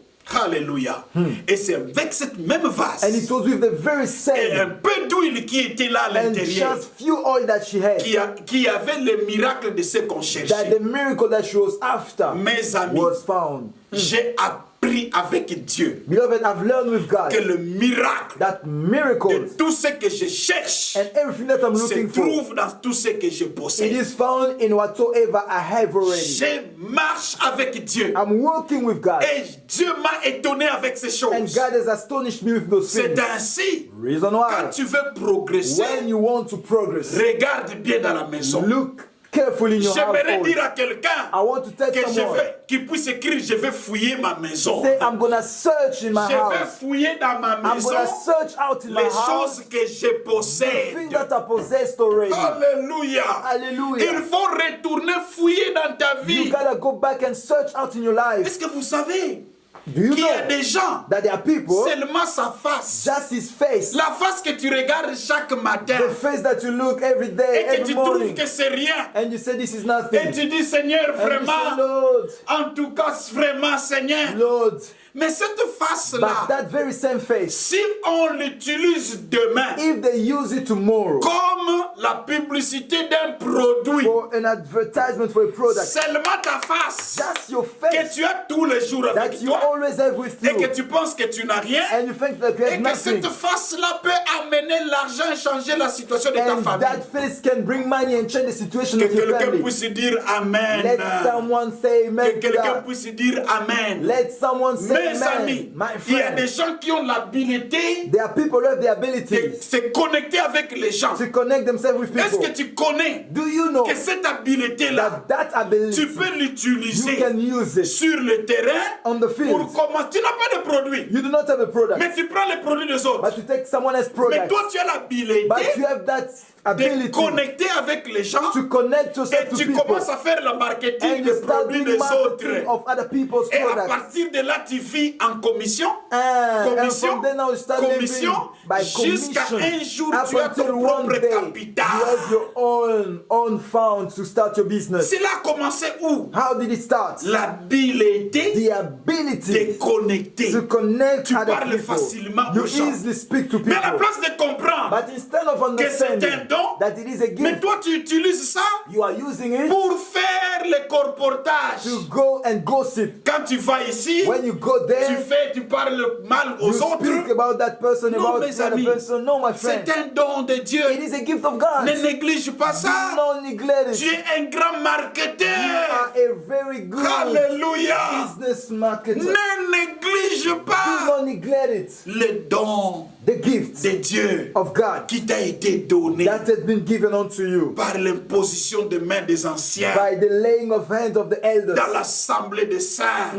Alléluia. Et c'est avec cette même vase And it was with the very et same un peu d'huile qui était là à and l'intérieur, just few oil that she had, qui avait le miracle de ce qu'on that cherchait. the miracle that she was after Mes amis, was found. j'ai appris avec Dieu Beloved, I've learned with God que le miracle that miracle de tout ce que je cherche and everything that I'm se looking for, trouve dans tout ce que je it possède. is found in whatsoever I have already. Je marche avec Dieu I'm working with God, et Dieu m'a étonné avec ces and choses. God has astonished me with those C'est things. ainsi, Reason quand why, tu veux progresser, when you want to progress, regarde bien dans la maison. look carefully in your J'aimerais household. dire à quelqu'un I want to tell que someone, qu'il puisse écrire, je vais fouiller ma maison. say I'm gonna search in my Je vais house. fouiller dans ma I'm maison gonna search out in my les house choses que je things possède. that are possessed already. Alléluia. Hallelujah. Il faut retourner fouiller dans ta You vie. gotta go back and search out in your life. Est-ce que vous savez Do you qu'il y a know des gens, that there are people, seulement sa face, just his face, la face que tu regardes chaque matin the face that you look every day, et que every tu trouves morning, que c'est rien, and you say this is et nothing. tu dis Seigneur And you say, vraiment, Lord, en tout cas vraiment Seigneur. Lord. Mais cette face-là, But that very same face, si on l'utilise demain if they use it tomorrow comme la publicité d'un produit, for an advertisement for a product, seulement ta face just your que face tu as tous les jours avec that you toi always have with et que you, tu penses que tu n'as rien and you think that you et have que nothing, cette face-là peut amener l'argent et changer la situation de ta and famille. that face can bring money and change the situation Que of your quelqu'un family. puisse dire Amen. Let someone say Que amen to quelqu'un that. puisse dire Amen. Let someone say Mes amen. amis, My il y a des friend, gens qui ont l'habilité there are people who have the de ability se connecter avec les gens. to connect themselves with Est-ce people. que tu connais Do you know que cette habilité-là, that ability, tu peux you l'utiliser can use it sur le terrain on the pour field? comment tu n'as pas de produit, You do not have a product, mais tu prends les produits des autres. but you take someone else's Mais product. toi, tu as l'habilité But you have that de ability connecter avec les gens to connect et yourself to tu people. commences à faire le marketing And you des start produits doing des marketing autres. of other people's Et à products. partir de là, tu vis en commission, And commission, from then on you start living commission, by jusqu'à commission. un jour, Up tu as until ton one propre day, capital. you have your own funds to start your business. Cela a commencé où? How did it start? L'habilité The de ability connecter. to connect Tu other parles people. facilement You aux gens. easily speak to Mais à la people. place de comprendre But instead of que c'est un understanding don, that it is a mais gift, toi tu utilises ça you are using it pour faire le colportage. to go and gossip. Quand tu vas ici, When you go there, tu parles mal you aux speak autres. about that person, Non, about mes the other amis, person. No, my friend. c'est un don de Dieu. It is a gift of God. Ne néglige pas ça. Do not neglect Tu it. es un grand You marketeur. are a very good Alléluia. business marketer. Ne néglige Do pas not neglect it. le don The gift de Dieu of God qui t'a été donné that has been given unto you par l'imposition des mains des anciens by the laying of hands of the elders. dans l'assemblée des saints.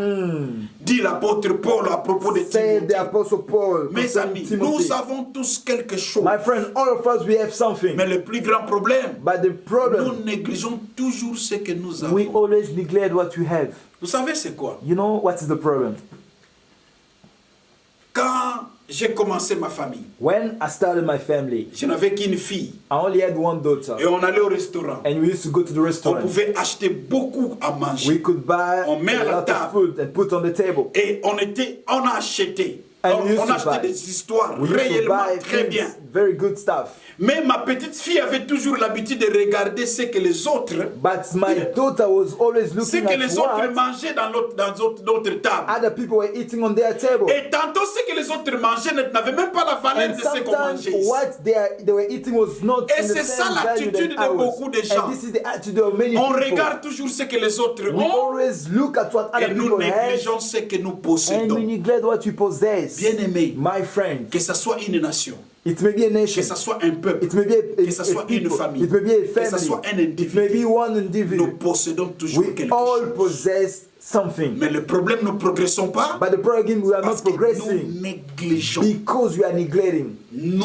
Dit l'apôtre Paul à propos de Said the Timothée. apostle Paul Mes concerning amis, Timothy. nous avons tous quelque chose. My friend, all of us, we have something. Mais le plus grand problème, But the problem, nous négligeons toujours ce que nous we avons. always neglect what we have. Vous savez c'est quoi? You know what is the problem? Quand j'ai commencé ma famille, When I started my family, je n'avais qu'une fille I only had one daughter. et on allait au restaurant. And we used to go to the On restaurant. pouvait acheter beaucoup à manger. We could buy On met à a la lot of table. food and put on the table. Et on a acheté. And we used On to achetait buy. des histoires We used to réellement buy très bien. things, very good stuff. Mais ma petite fille avait toujours l'habitude de regarder ce que les autres, But my daughter was always ce looking que at les autres what mangeaient dans d'autres tables. other people were eating on their table. Et tantôt ce que les autres mangeaient n'avait même pas la valeur And de ce qu'on sometimes mangeait ici. what they were eating was not Et in the c'est ça same value l'attitude than de ours. beaucoup de gens. And this is the attitude of many On people. regarde toujours ce que les autres We ont always look at what et other nous people have négligeons ce que nous and we possédons. neglect what we possess. Bien-aimé, My friend, que ce soit une nation, it may be a nation, que ce soit un peuple, it may be a que ce soit une people, famille, it may be a que ce family, soit un it may be individu, one nous individual. possédons toujours We quelque all chose. possess something. Mais le problème, nous ne progressons pas But the problem, we are parce not que nous progressing négligeons. because we are neglecting. Nous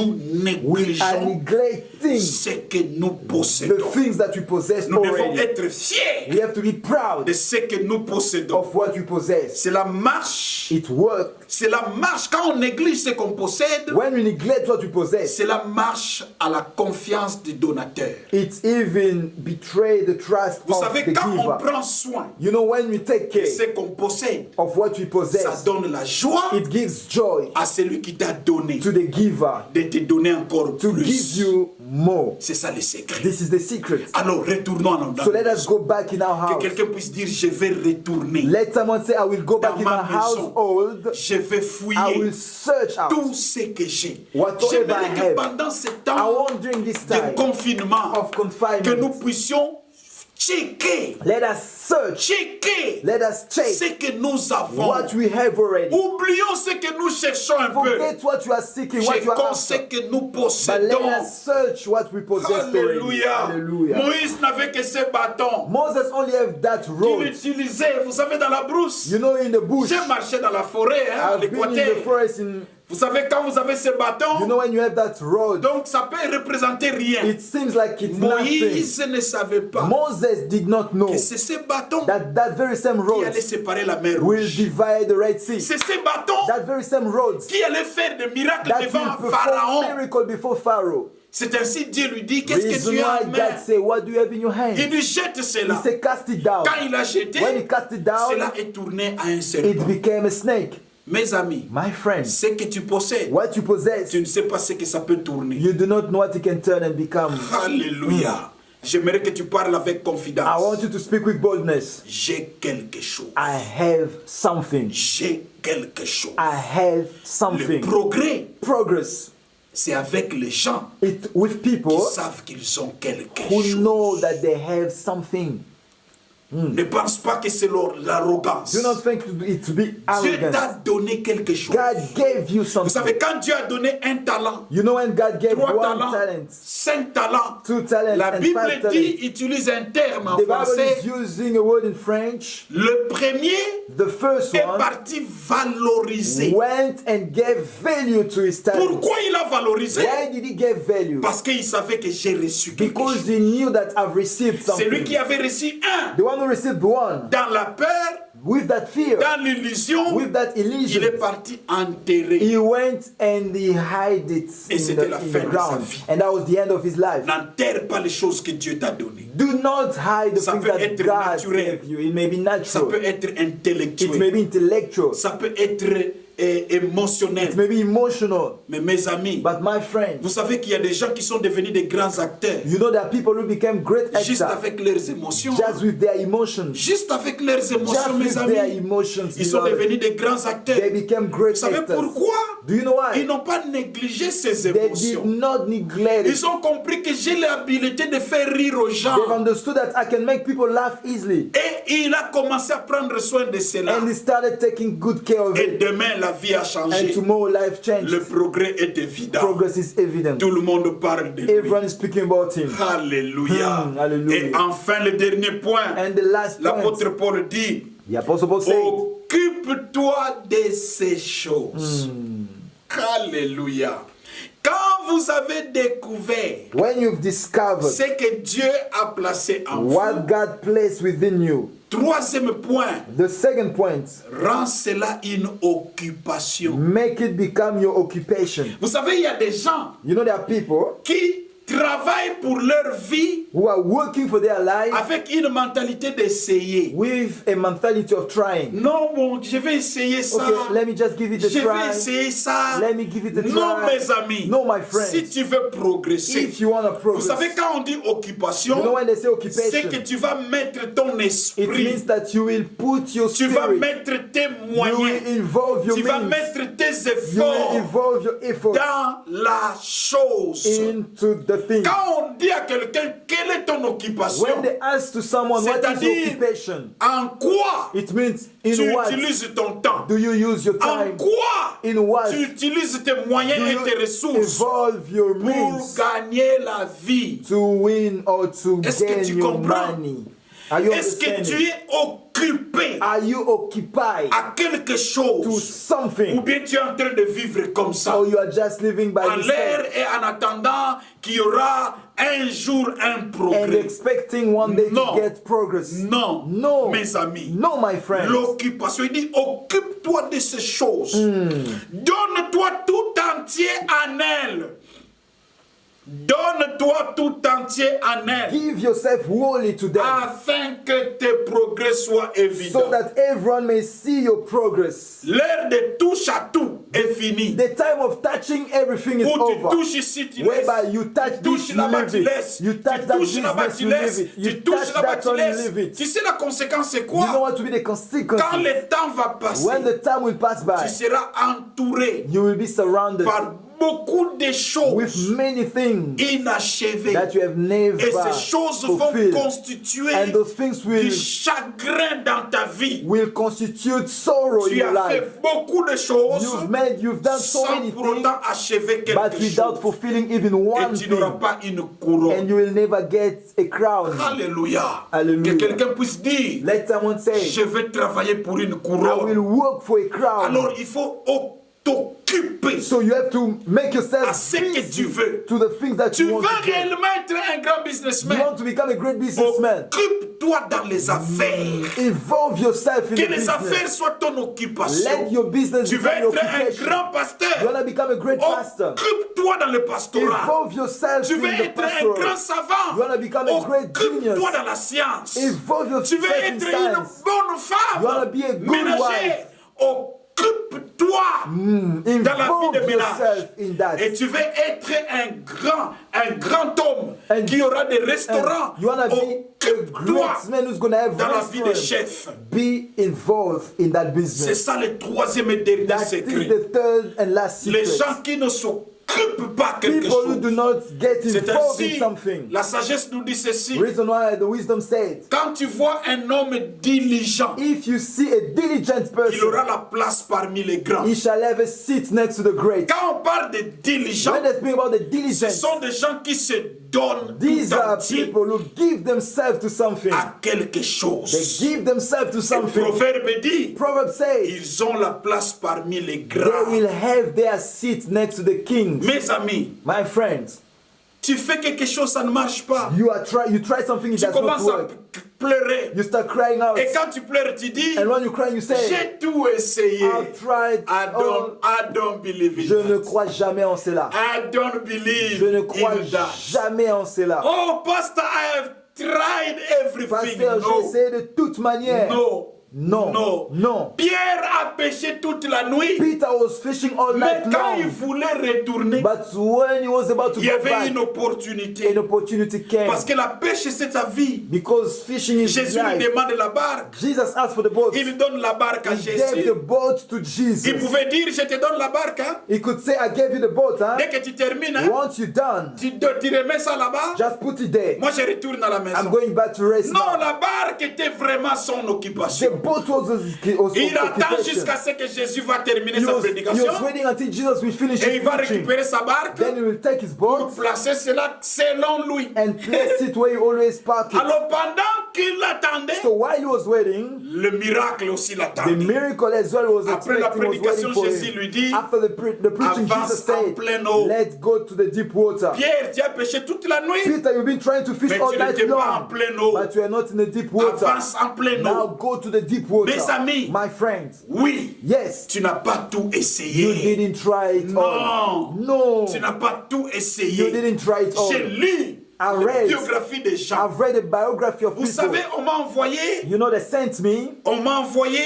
We are négligeons neglecting ce que nous the possédons. things that we possess Nous devons already. être fiers We have to be proud de ce que nous possédons. of what we possess. C'est la marche. It works. C'est la marche. Quand on néglige ce qu'on possède, When we neglect what we possess, c'est la marche à la confiance du donateur. it even betray the trust Vous of savez, the quand on giver. prend soin You know, when we take de care ce qu'on possède, of what we ça possess, donne la joie it gives joy à celui qui t'a donné to the giver de te donner encore to give plus. you more. C'est ça le secret. This is the secret. Alors retournons en So let us go back in our Que house. quelqu'un puisse dire, je vais retourner. Let someone say, I will go back Dans in ma my maison. household. Je vais I will fouiller search tout out. ce que j'ai. Whatever J'aimerais I que have. pendant ce I temps want during this de time confinement, of que nous confinement, puissions checker, let us search, let us check ce que nous avons. what we have already. Oublions ce que nous cherchons un peu. Forget what you are seeking, what you Checkons are ce after. que nous But possédons. let us search what we possess already. Alléluia. Hallelujah. Moïse n'avait que ses bâtons Moses only have that qu'il road. utilisait, vous savez, dans la brousse. You know, in the bush. J'ai marché dans la forêt, hein, à I've been in the l'Équateur. forest in, Vous savez, quand vous avez ces bâtons, you know, when you have that road, donc ça peut représenter rien. it seems like it's nothing. Moïse ne savait pas Moses did not know que c'est ces bâtons that very same qui road allaient séparer la mer will Rouge. divide the Red Sea. C'est ces bâtons That very same road qui allaient faire des miracles that will devant perform Pharaon. miracle before Pharaoh. C'est ainsi Dieu lui dit, qu'est-ce que Reason tu as why en God main? say, what do you have in your hand? Il lui jette He cela. said, cast it down. Quand il a jeté, When he cast it down, cela est tourné à un it serpent. became a snake. Mes amis, My friend, ce que tu possèdes, what you possess, tu ne sais pas ce que ça peut tourner. you do not know what it can turn and become. Alléluia. J'aimerais que tu parles avec I confidence. want you to speak with boldness. J'ai quelque chose. I have something. J'ai quelque chose. I have Le something. progrès, Progress. c'est avec les gens It with qui people savent qu'ils ont quelque who chose. know that they have something. Ne pense pas que c'est l'arrogance. Do not think it to be Dieu arrogant. t'a donné quelque chose. God gave you Vous something. savez, quand Dieu a donné un talent, You know when God gave 3 one talents, talent, 5 talents, 2 talents, la and Bible 5 talents. dit, utilise un terme en The Bible français. is using a word in French. Le premier The first est one parti valoriser. went and gave value to his talent. Pourquoi il a valorisé? Why did he give value? Parce qu'il savait que j'ai reçu quelque Because chose. he knew that I've received C'est lui something. qui avait reçu un. The one who received one, Dans la peur, with that fear, dans l'illusion, with that il illusion, est parti enterrer. he went and he hid it Et in c'était the, la in fin the de ground. sa vie. And that was the end of his life. N'enterre pas les choses que Dieu t'a données. Do not hide the Ça things peut that être God naturel. gave you. It may be Ça natural. peut être It may intellectuel. be intellectual. Ça peut être émotionnel. It may be emotional. Mais mes amis, But my friend, vous savez qu'il y a des gens qui sont devenus des grands acteurs you know that people who became great juste actors avec leurs émotions. just with their emotions. Juste avec leurs émotions, Just mes with their amis. emotions. Ils sont beloved. devenus des grands acteurs. They became great Vous savez actors. pourquoi? Do you know why? Ils n'ont pas négligé ces They émotions. did not neglect it. Ils ont compris que j'ai l'habilité de faire rire aux gens. They've understood that I can make people laugh easily. Et il a commencé à prendre soin de cela. And he started taking good care of Et it. demain, la vie a And changé. tomorrow life Le changed. progrès est évident. Progress is evident. Tout le monde parle de lui. Everyone is speaking about him. Alléluia. Alléluia. Et enfin, le dernier point. And the last point, L'apôtre Paul dit, the apostle Paul said, occupe-toi de ces choses. Alléluia. Quand vous avez découvert when you've discovered ce que Dieu a placé en what vous, God placed within you, troisième point, the second point, rends cela une occupation. make it become your occupation. Vous savez, il y a des gens You know, there are people qui travaillent pour leur vie who are working for their life avec une mentalité d'essayer. with a mentality of trying. Non, bon, je vais essayer ça. Okay, let me just give it a Je vais try. essayer ça. Let me give it a Non, try. mes amis. No, my friends. Si tu veux progresser, If you want to vous progress, savez, quand on dit occupation, you know when they say c'est occupation, que tu vas mettre ton it esprit, means that you will put your tu vas spirit, mettre tes you moyens, will involve your tu vas means, mettre tes you will efforts involve your efforts dans la chose. into the thing. Quand on dit à quelqu'un, quelle est ton occupation? When they ask to someone what is your C'est-à-dire, occupation, en quoi it means in tu what utilises ton temps? do you use your En time, quoi in what tu utilises tes moyens do et you tes ressources involve your pour means gagner la vie? to win or to Est-ce que gain tu your comprends? money. Are you Est-ce que tu understanding? es occupé Are you occupied à quelque to chose? Ou something? bien tu es en train de vivre comme ça, Or you are just living by en this l'air way et en attendant qu'il y aura un jour un and progrès? expecting one day Non. to get progress? Non, No. mes amis. No, my friends. L'occupation, il dit, occupe-toi de ces choses. Donne-toi tout entier en elle. Donne-toi tout entier en elle. Give yourself wholly to them Afin que tes progrès soient so évidents. that everyone may see your progress. L'heure de touche à tout est finie. The time of touching everything is Où tu over. touches ici, tu laisses. Whereby you touch Tu touches this, you là-bas, leave tu it. laisses. You touch Tu that touches là-bas, business, tu you laisses. leave it. Tu You touches touch là-bas, that tu one, you laisses. leave it. Tu sais la conséquence, c'est You know quoi? what to be the Quand consequences? le temps va passer, When the time will pass tu by, seras entouré you will be surrounded par beaucoup de with choses many things inachevées. that you have never Et ces choses vont fulfilled. constituer And those things du will chagrin dans ta vie. constitute sorrow in Tu your as life. fait beaucoup de choses You've done so sans many pour things, autant achever but quelque without chose. fulfilling even Et one tu n'auras thing. pas une And couronne. you will never get a crown. Alléluia. Hallelujah. Que quelqu'un puisse dire, Let someone say, je vais travailler pour une I will couronne. work for a crown. Alors il faut t'occuper So you have to make à yourself ce que tu busy veux. to the things that Tu you veux want to do. réellement être un grand You businessman. want to become a great businessman. Occupe-toi dans les affaires. Involve yourself in Que the les affaires business. soient ton occupation. Let your business Tu veux become your être un occupation. grand You pasteur. want to become a great pastor. Occupe-toi dans le pastorat. Involve yourself Tu in veux the être un grand pastoral. savant. You want to become a great genius. Occupe-toi dans la science. Involve Tu veux yourself in être une science. bonne femme. You wanna be a good Ménagère. Occupe-toi dans la vie Involve de yourself ménage. in that. Et tu veux être un grand homme And- qui aura des restaurants. You want to be a Occupe-toi great man who's going to have dans la vie des restaurants. chefs. Be involved in that C'est business. ça le troisième et dernier That is secret. the third and last Les secret. gens qui ne s'occupent pas quelque People who chose. do not get C'est involved in ainsi, something. la sagesse nous dit ceci. Reason why the wisdom said, Quand tu vois un homme diligent, if you see a diligent il aura person, la place parmi les grands. he shall have a seat next to the great. Quand on parle de diligents, When they speak about the ce diligence, sont des gens qui se donnent these tout are entier people who give themselves to something. à quelque They chose. give themselves to Le something. proverbe dit, Proverbs says, ils ont la place parmi les they grands. will have their seat next to the king. Mes amis, My friends, tu fais quelque chose, ça ne marche pas. you try something, it Tu does not commences à work. pleurer. You start crying out. Et quand tu pleures, tu dis, And when you cry, you say, j'ai tout essayé. I've tried all. I don't believe in Je ne that. crois jamais en cela. I don't believe Je ne crois in that. jamais en cela. Oh, Pastor, I have tried everything. Pasteur, j'ai No. essayé de toute manière. No. Non. No. Non. Pierre a péché toute la nuit. Peter was fishing all Mais night quand il long. voulait retourner, But when he was about to il y go avait back, une opportunité. an opportunity came. Parce que la pêche, c'est sa vie. Because fishing is Jésus lui life. demande la barque. Jesus asked for the boat. Il donne la barque à He gave the Jésus. boat to Il Jesus. pouvait dire, je te donne la barque. Hein. He could say, I gave you the boat, huh? Dès que tu termines, hein, Once you're done, tu remets ça là-bas. just put it there. Moi, je retourne à la I'm maison. going back to rest Non, now. la barque était vraiment son The occupation. boat was Il attend occupation. jusqu'à ce que Jésus va terminer He sa was prédication. waiting until Jesus will finish Et his il va preaching. récupérer sa barque Then he will take his pour boat placer cela selon lui. and place it where he always park it. Alors pendant qu'il attendait, So while he was waiting, le miracle aussi the l'attendait. miracle as well was Après la expecting, was prédication, waiting for Jésus him. lui dit, After the preaching, avance Jesus en said, pleine eau. let's go to the deep water. Pierre, tu as pêché toute la nuit, Peter, you've been trying to fish mais all tu night n'étais pas en long, pleine eau. but you are not in the deep water. Avance en pleine Now eau. go to the deep water. Mes amis, My friends, oui, yes, tu n'as pas tout you essayé. didn't try it all. Non, No, tu n'as pas tout you essayé. didn't try it all. J'ai lu I la read. biographie des gens. I've read a biography of Vous people. savez, on m'a envoyé You know, they sent me envoyé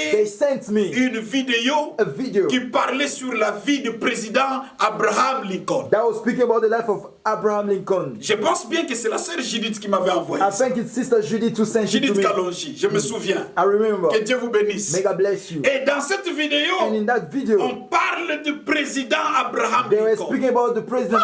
une vidéo a video qui parlait sur la vie du président Abraham Lincoln. that was speaking about the life of Abraham Lincoln. Je pense bien que c'est la sœur Judith qui m'avait envoyé. I think it's Sister Judith who sent it to Judith me. Kalonji, je me souviens. I remember. Que Dieu vous bénisse. May God bless you. Et dans cette vidéo, And in that video, on parle du président Abraham they were Lincoln. speaking about the president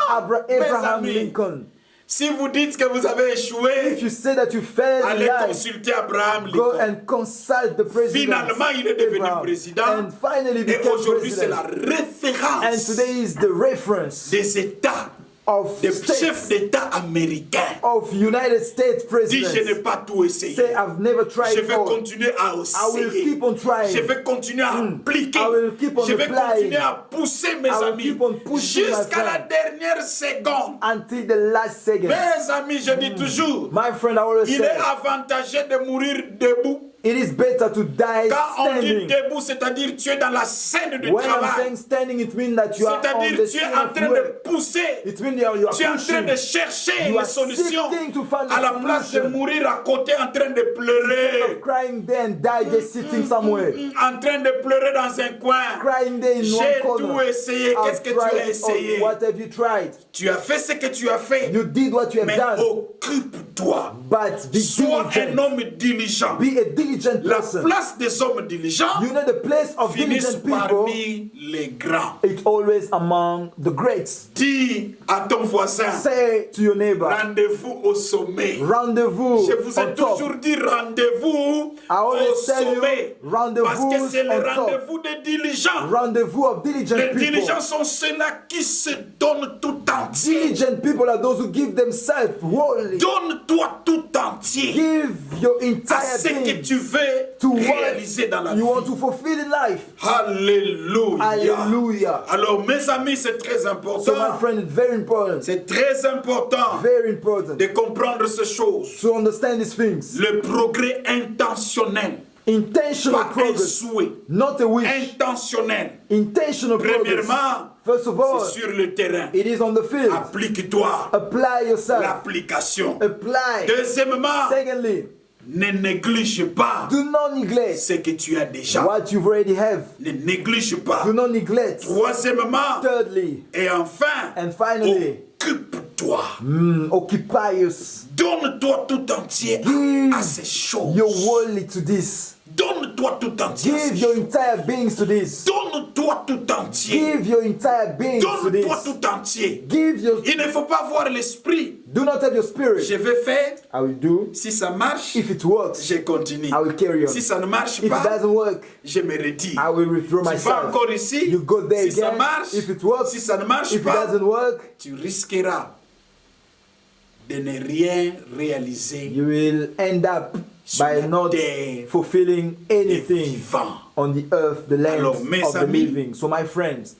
mes Abraham amis. Lincoln. Si vous dites que vous avez If échoué, you say that you failed in allez life, consulter Abraham go Lincoln. and consult the president. Finalement, il est devenu Abraham. président. And finally Et became aujourd'hui, c'est la president. And référence today is the reference des États of des states, chefs d'État américains of United States dit je n'ai presidents pas tout essayé. say I've never tried Je vais all. continuer à I will essayer. keep on trying. Je vais continuer à appliquer. I will keep on Je vais applying. continuer à pousser mes I will amis keep on pushing my jusqu'à la friend. dernière seconde. Until the last second. Mes amis, je dis toujours, My friend, I always il est say, avantageux de mourir debout. it is better to die Quand on dit standing. debout, c'est-à-dire tu es dans la scène de When I'm travail. saying standing, it means that you are on C'est-à-dire the tu es scene en of train de work. pousser. It means you are Tu es en train pushing. de chercher You les are solutions seeking to find à la the place de solution. mourir à côté en train de pleurer. Crying there and die just sitting somewhere. En train de pleurer dans un coin. Crying there in J'ai one tout corner. essayé. Qu'est-ce I've que tu as tried essayé? all. What have you tried? Tu as fait ce que tu as fait. You did what you have Mais done. occupe-toi. But be Sois un diligent. homme diligent. Be a diligent La person. place des hommes diligents You know the place of finissent diligent people, parmi les grands. it's always among the greats. Dis à ton voisin, Say to your neighbor, rendez-vous au sommet. rendezvous Je vous ai on top. toujours dit rendez-vous I always au tell you, sommet. rendezvous Parce que c'est le on top. rendez-vous des diligents. Rendezvous of diligent Les people. diligents sont ceux-là qui se donnent tout entier. Diligent people are those who give themselves wholly. Donne-toi tout entier Give your à entire ce que being tu veux to réaliser dans la what you want vie. to fulfill in life. Alléluia. Hallelujah. Alors mes amis, c'est très So my important. friend, it's very important. C'est très important Very important de comprendre ces choses. to understand these things. Le progrès intentionnel, Intentional pas un progress, souhait, not a wish. intentionnel. Intentional progress. Premièrement, First of all, c'est sur le terrain. it is on the field. Applique-toi Apply yourself. l'application. Apply. Deuxièmement, Secondly, ne néglige pas do not neglect ce que tu as déjà. what you already have. Ne néglige pas. Do not neglect. Troisièmement, Thirdly, et enfin, and finally, occupe-toi. occupiers. Donne-toi tout entier Give à ces choses. your wholly to this. Donne-toi tout entier à Give ces your choses. entire beings to this. Donne-toi tout entier. Give your entire beings to this. Donne-toi tout entier. Give your. Il ne faut pas voir l'esprit. Do not have your spirit. Je vais faire. I will do. Si ça marche, If it works, je continue. I will carry on. Si ça ne marche If it pas, doesn't work, je me retire. I will withdraw Tu vas myself. encore ici. You go there Si ça again. marche, If it works, si ça ne marche if it pas, doesn't work, tu risqueras de ne rien réaliser you will end up sur by la not terre fulfilling des anything vivants. on the earth, the land Alors, mes of the amis, living. So my friends,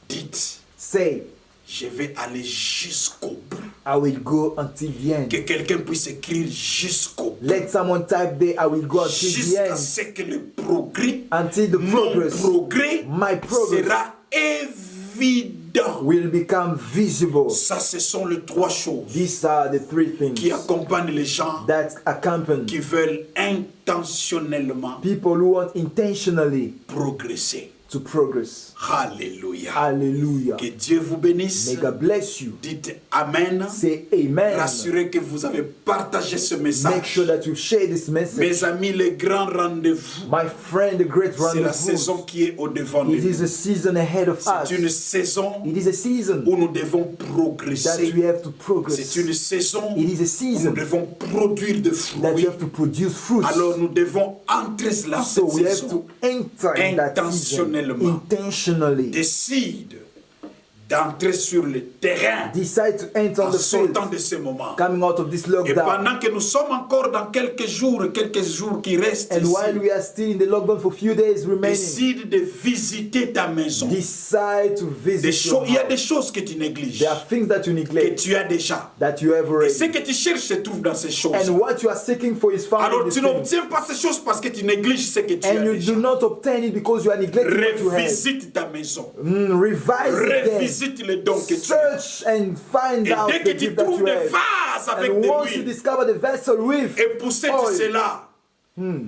Dites, say, je vais aller jusqu'au bout. I will go until the end. Que quelqu'un puisse écrire jusqu'au bout. Let someone type there, I will go until the Jusqu'à end. ce que le progrès, Until the mon progress, progrès my progress sera évident. will become visible. Ça, ce sont les trois choses These are the three qui things accompagnent les gens that accompany qui veulent intentionnellement people who want intentionally progresser. to progress. Alléluia. Hallelujah. Que Dieu vous bénisse. May God bless you. Dites Amen. Say amen. Rassurez que vous avez partagé ce Make message. sure that you share this message. Mes amis, le grand rendez-vous, My friend, the great c'est la rendezvous. saison qui est au-devant de It is nous. a season ahead of C'est une us. saison It is a season où nous devons that progresser. we have to progress. C'est une saison It is a où season nous devons produire de that we fruits. have to produce fruits. Alors nous devons entrer dans So cette we have saison. to enter in that season Intentionnellement. intentionally. Décide d'entrer sur le terrain Decide to enter on en the field, sortant de ce moment. coming out of this Et lockdown. pendant que nous sommes encore dans quelques jours qui restent And ici, while we are still in the lockdown for a few days remaining, décide de visiter ta maison. decide to visit your Il y a des house. choses que tu négliges, There are things that you que neglect, tu as déjà. that you have Et already. ce que tu cherches se trouve dans ces choses. And what you are seeking for is found in Alors these tu things. n'obtiens pas ces choses parce que tu négliges ce que tu as And you déjà. do not obtain it because you are neglecting what you have. Revisite ta maison. Revise it Revisite les dons que then. tu as. Search and find Et out dès the que tu gift that trouves you des have. vases avec And de once you l'huile, discover the vessel with et possède oil, cela,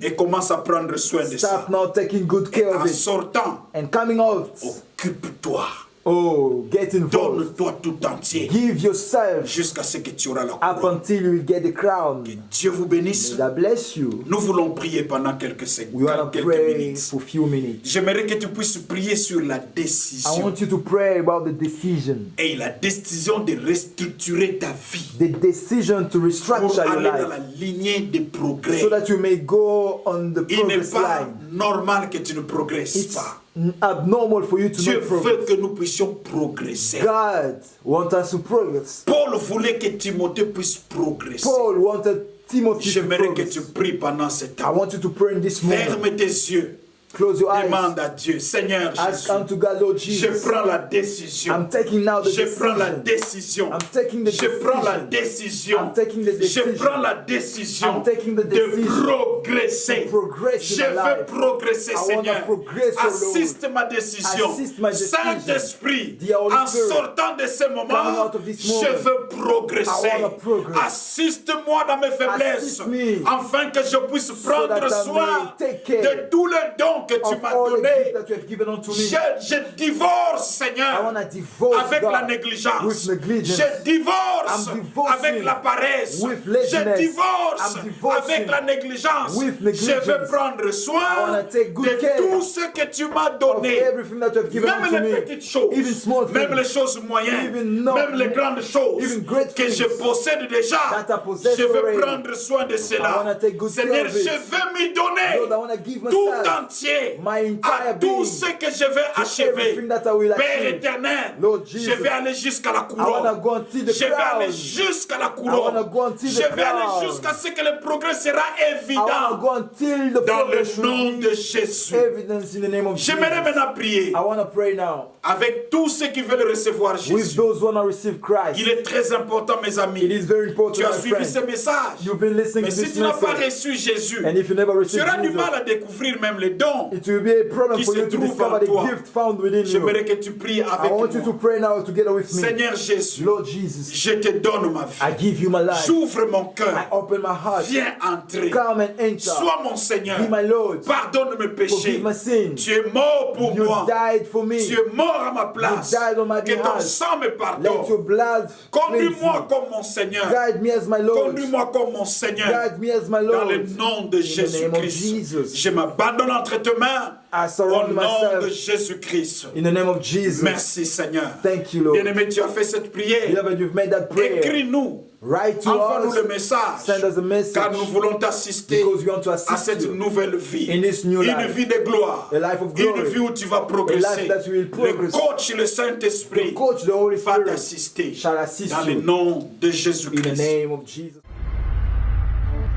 et commence à prendre soin de ça. start now taking good care En of it. sortant, And coming out, occupe-toi. oh, get involved. Donne-toi tout entier Give yourself jusqu'à ce que tu auras la up couronne. until you will get the crown. Dieu vous bénisse. May God bless you. Nous voulons prier pendant quelques We want to quelques pray minutes. for few minutes. J'aimerais que tu puisses prier sur la I décision want you to pray about the decision. et la décision de restructurer ta vie The decision to pour restructure your aller dans la life lignée de progrès. so that you may go on the Il n'est progress pas line. normal que tu ne progresses It's pas. abnormal for you to Dieu make veut progress. que nous puissions progresser. God wants us to progress. Paul voulait que Timothée puisse progresser. Paul wanted Timothy to J'aimerais que progress. tu pries pendant ce I temps. want you to pray in this moment. Ferme tes yeux. Close your eyes. Demande à Dieu, Seigneur Ask Jésus, unto God, Lord je Jesus. prends la décision. I'm taking now the Je prends la decision. décision. I'm taking the Je prends la decision. décision. I'm taking the Je decision. prends la décision I'm taking the de decision progresser. to progress in Je my veux life. progresser, I wanna Seigneur. progress, oh Lord. Assiste ma décision. Assist my decision. Saint-Esprit, The Holy en Spirit, sortant de ce coming moment, out of this je moment, veux progresser. I wanna progress. Assiste-moi dans mes faiblesses, Assist me, afin que je puisse prendre that I soin may take care de tous les dons que tu of m'as all the donnés. gifts that you have given unto me. Je divorce, I Seigneur, want to divorce avec God la négligence. with negligence. Je divorce I'm divorcing avec la paresse. with Je laziness. divorce I'm divorcing avec la négligence. with Je negligence. veux prendre I soin wanna take good de care tout ce que tu m'as of donné. everything that you have given Même unto les me. petites choses, Even small même things. les choses moyennes, Even not- même les grandes choses even great que je things possède déjà. that I possess Je veux already. prendre soin de I cela. wanna take good Seigneur, care of it. je veux m'y donner Lord, I want to give tout myself, entier my entire à tout being, ce que je vais achever. everything that I will Père achieve. éternel, Lord je Jesus, vais aller jusqu'à la I want to couronne. go until the Je vais aller crown. jusqu'à la I wanna go couronne. until the Je vais aller crown. jusqu'à ce que le progrès sera I want to évident go until the dans le progress nom will de be Jésus. evidence in the name of Jesus. J'aimerais maintenant prier I want to pray now avec tous ceux qui veulent recevoir with Jésus. those who want to receive Christ. Il est très important, mes It amis. is very important, Tu as my suivi ce friend. message. You've been listening Mais to si this tu n'as pas message, reçu Jésus, and if you never tu received auras du Jesus, mal à découvrir même les dons. it will be a problem qui for se you to trouve discover en the toi. gift found within you. J'aimerais que tu pries I avec want you to moi. pray now together with me. Seigneur Jésus, Lord Jesus, je te donne ma I vie. give you my life. J'ouvre mon I cœur. open my heart. Viens entrer. Come and enter. Sois mon Seigneur. Be my Lord. Pardonne mes péchés. Forgive my sins. Tu es mort pour You moi. died for me. Tu es mort à ma place. You died on my Que ton behalf. sang me Let your pardonne. blood cleanse Conduis-moi me. comme mon Seigneur. Guide me as my Lord. Conduis-moi comme mon Seigneur. Guide me as my Dans Lord. le nom de In the name of Jésus-Christ. Jesus. Je m'abandonne entre tes mains. I Au surround nom de myself Jésus-Christ. in the name of Jesus. Merci Seigneur. Thank you, Lord. Bien-aimé, tu as fait cette prière. Beloved, you've made that prayer. Écris-nous. Write to Envoie-nous le us. message. Send us a message. Car nous voulons t'assister Because we want to à assist cette you nouvelle vie. in this new Une life. vie de gloire. A life of Une glory. vie où tu vas A progresser. life that you will Le progress. coach, le Saint-Esprit, The coach, the Holy va Spirit, t'assister. shall assist Dans le you nom de in the Jésus-Christ. name of Jesus.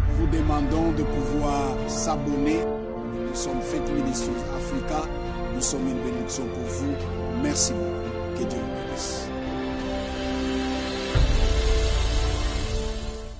Nous vous demandons de pouvoir s'abonner. Nous sommes Faith Ministries Africa. Nous sommes une bénédiction pour vous. Merci beaucoup. Que Dieu vous bénisse.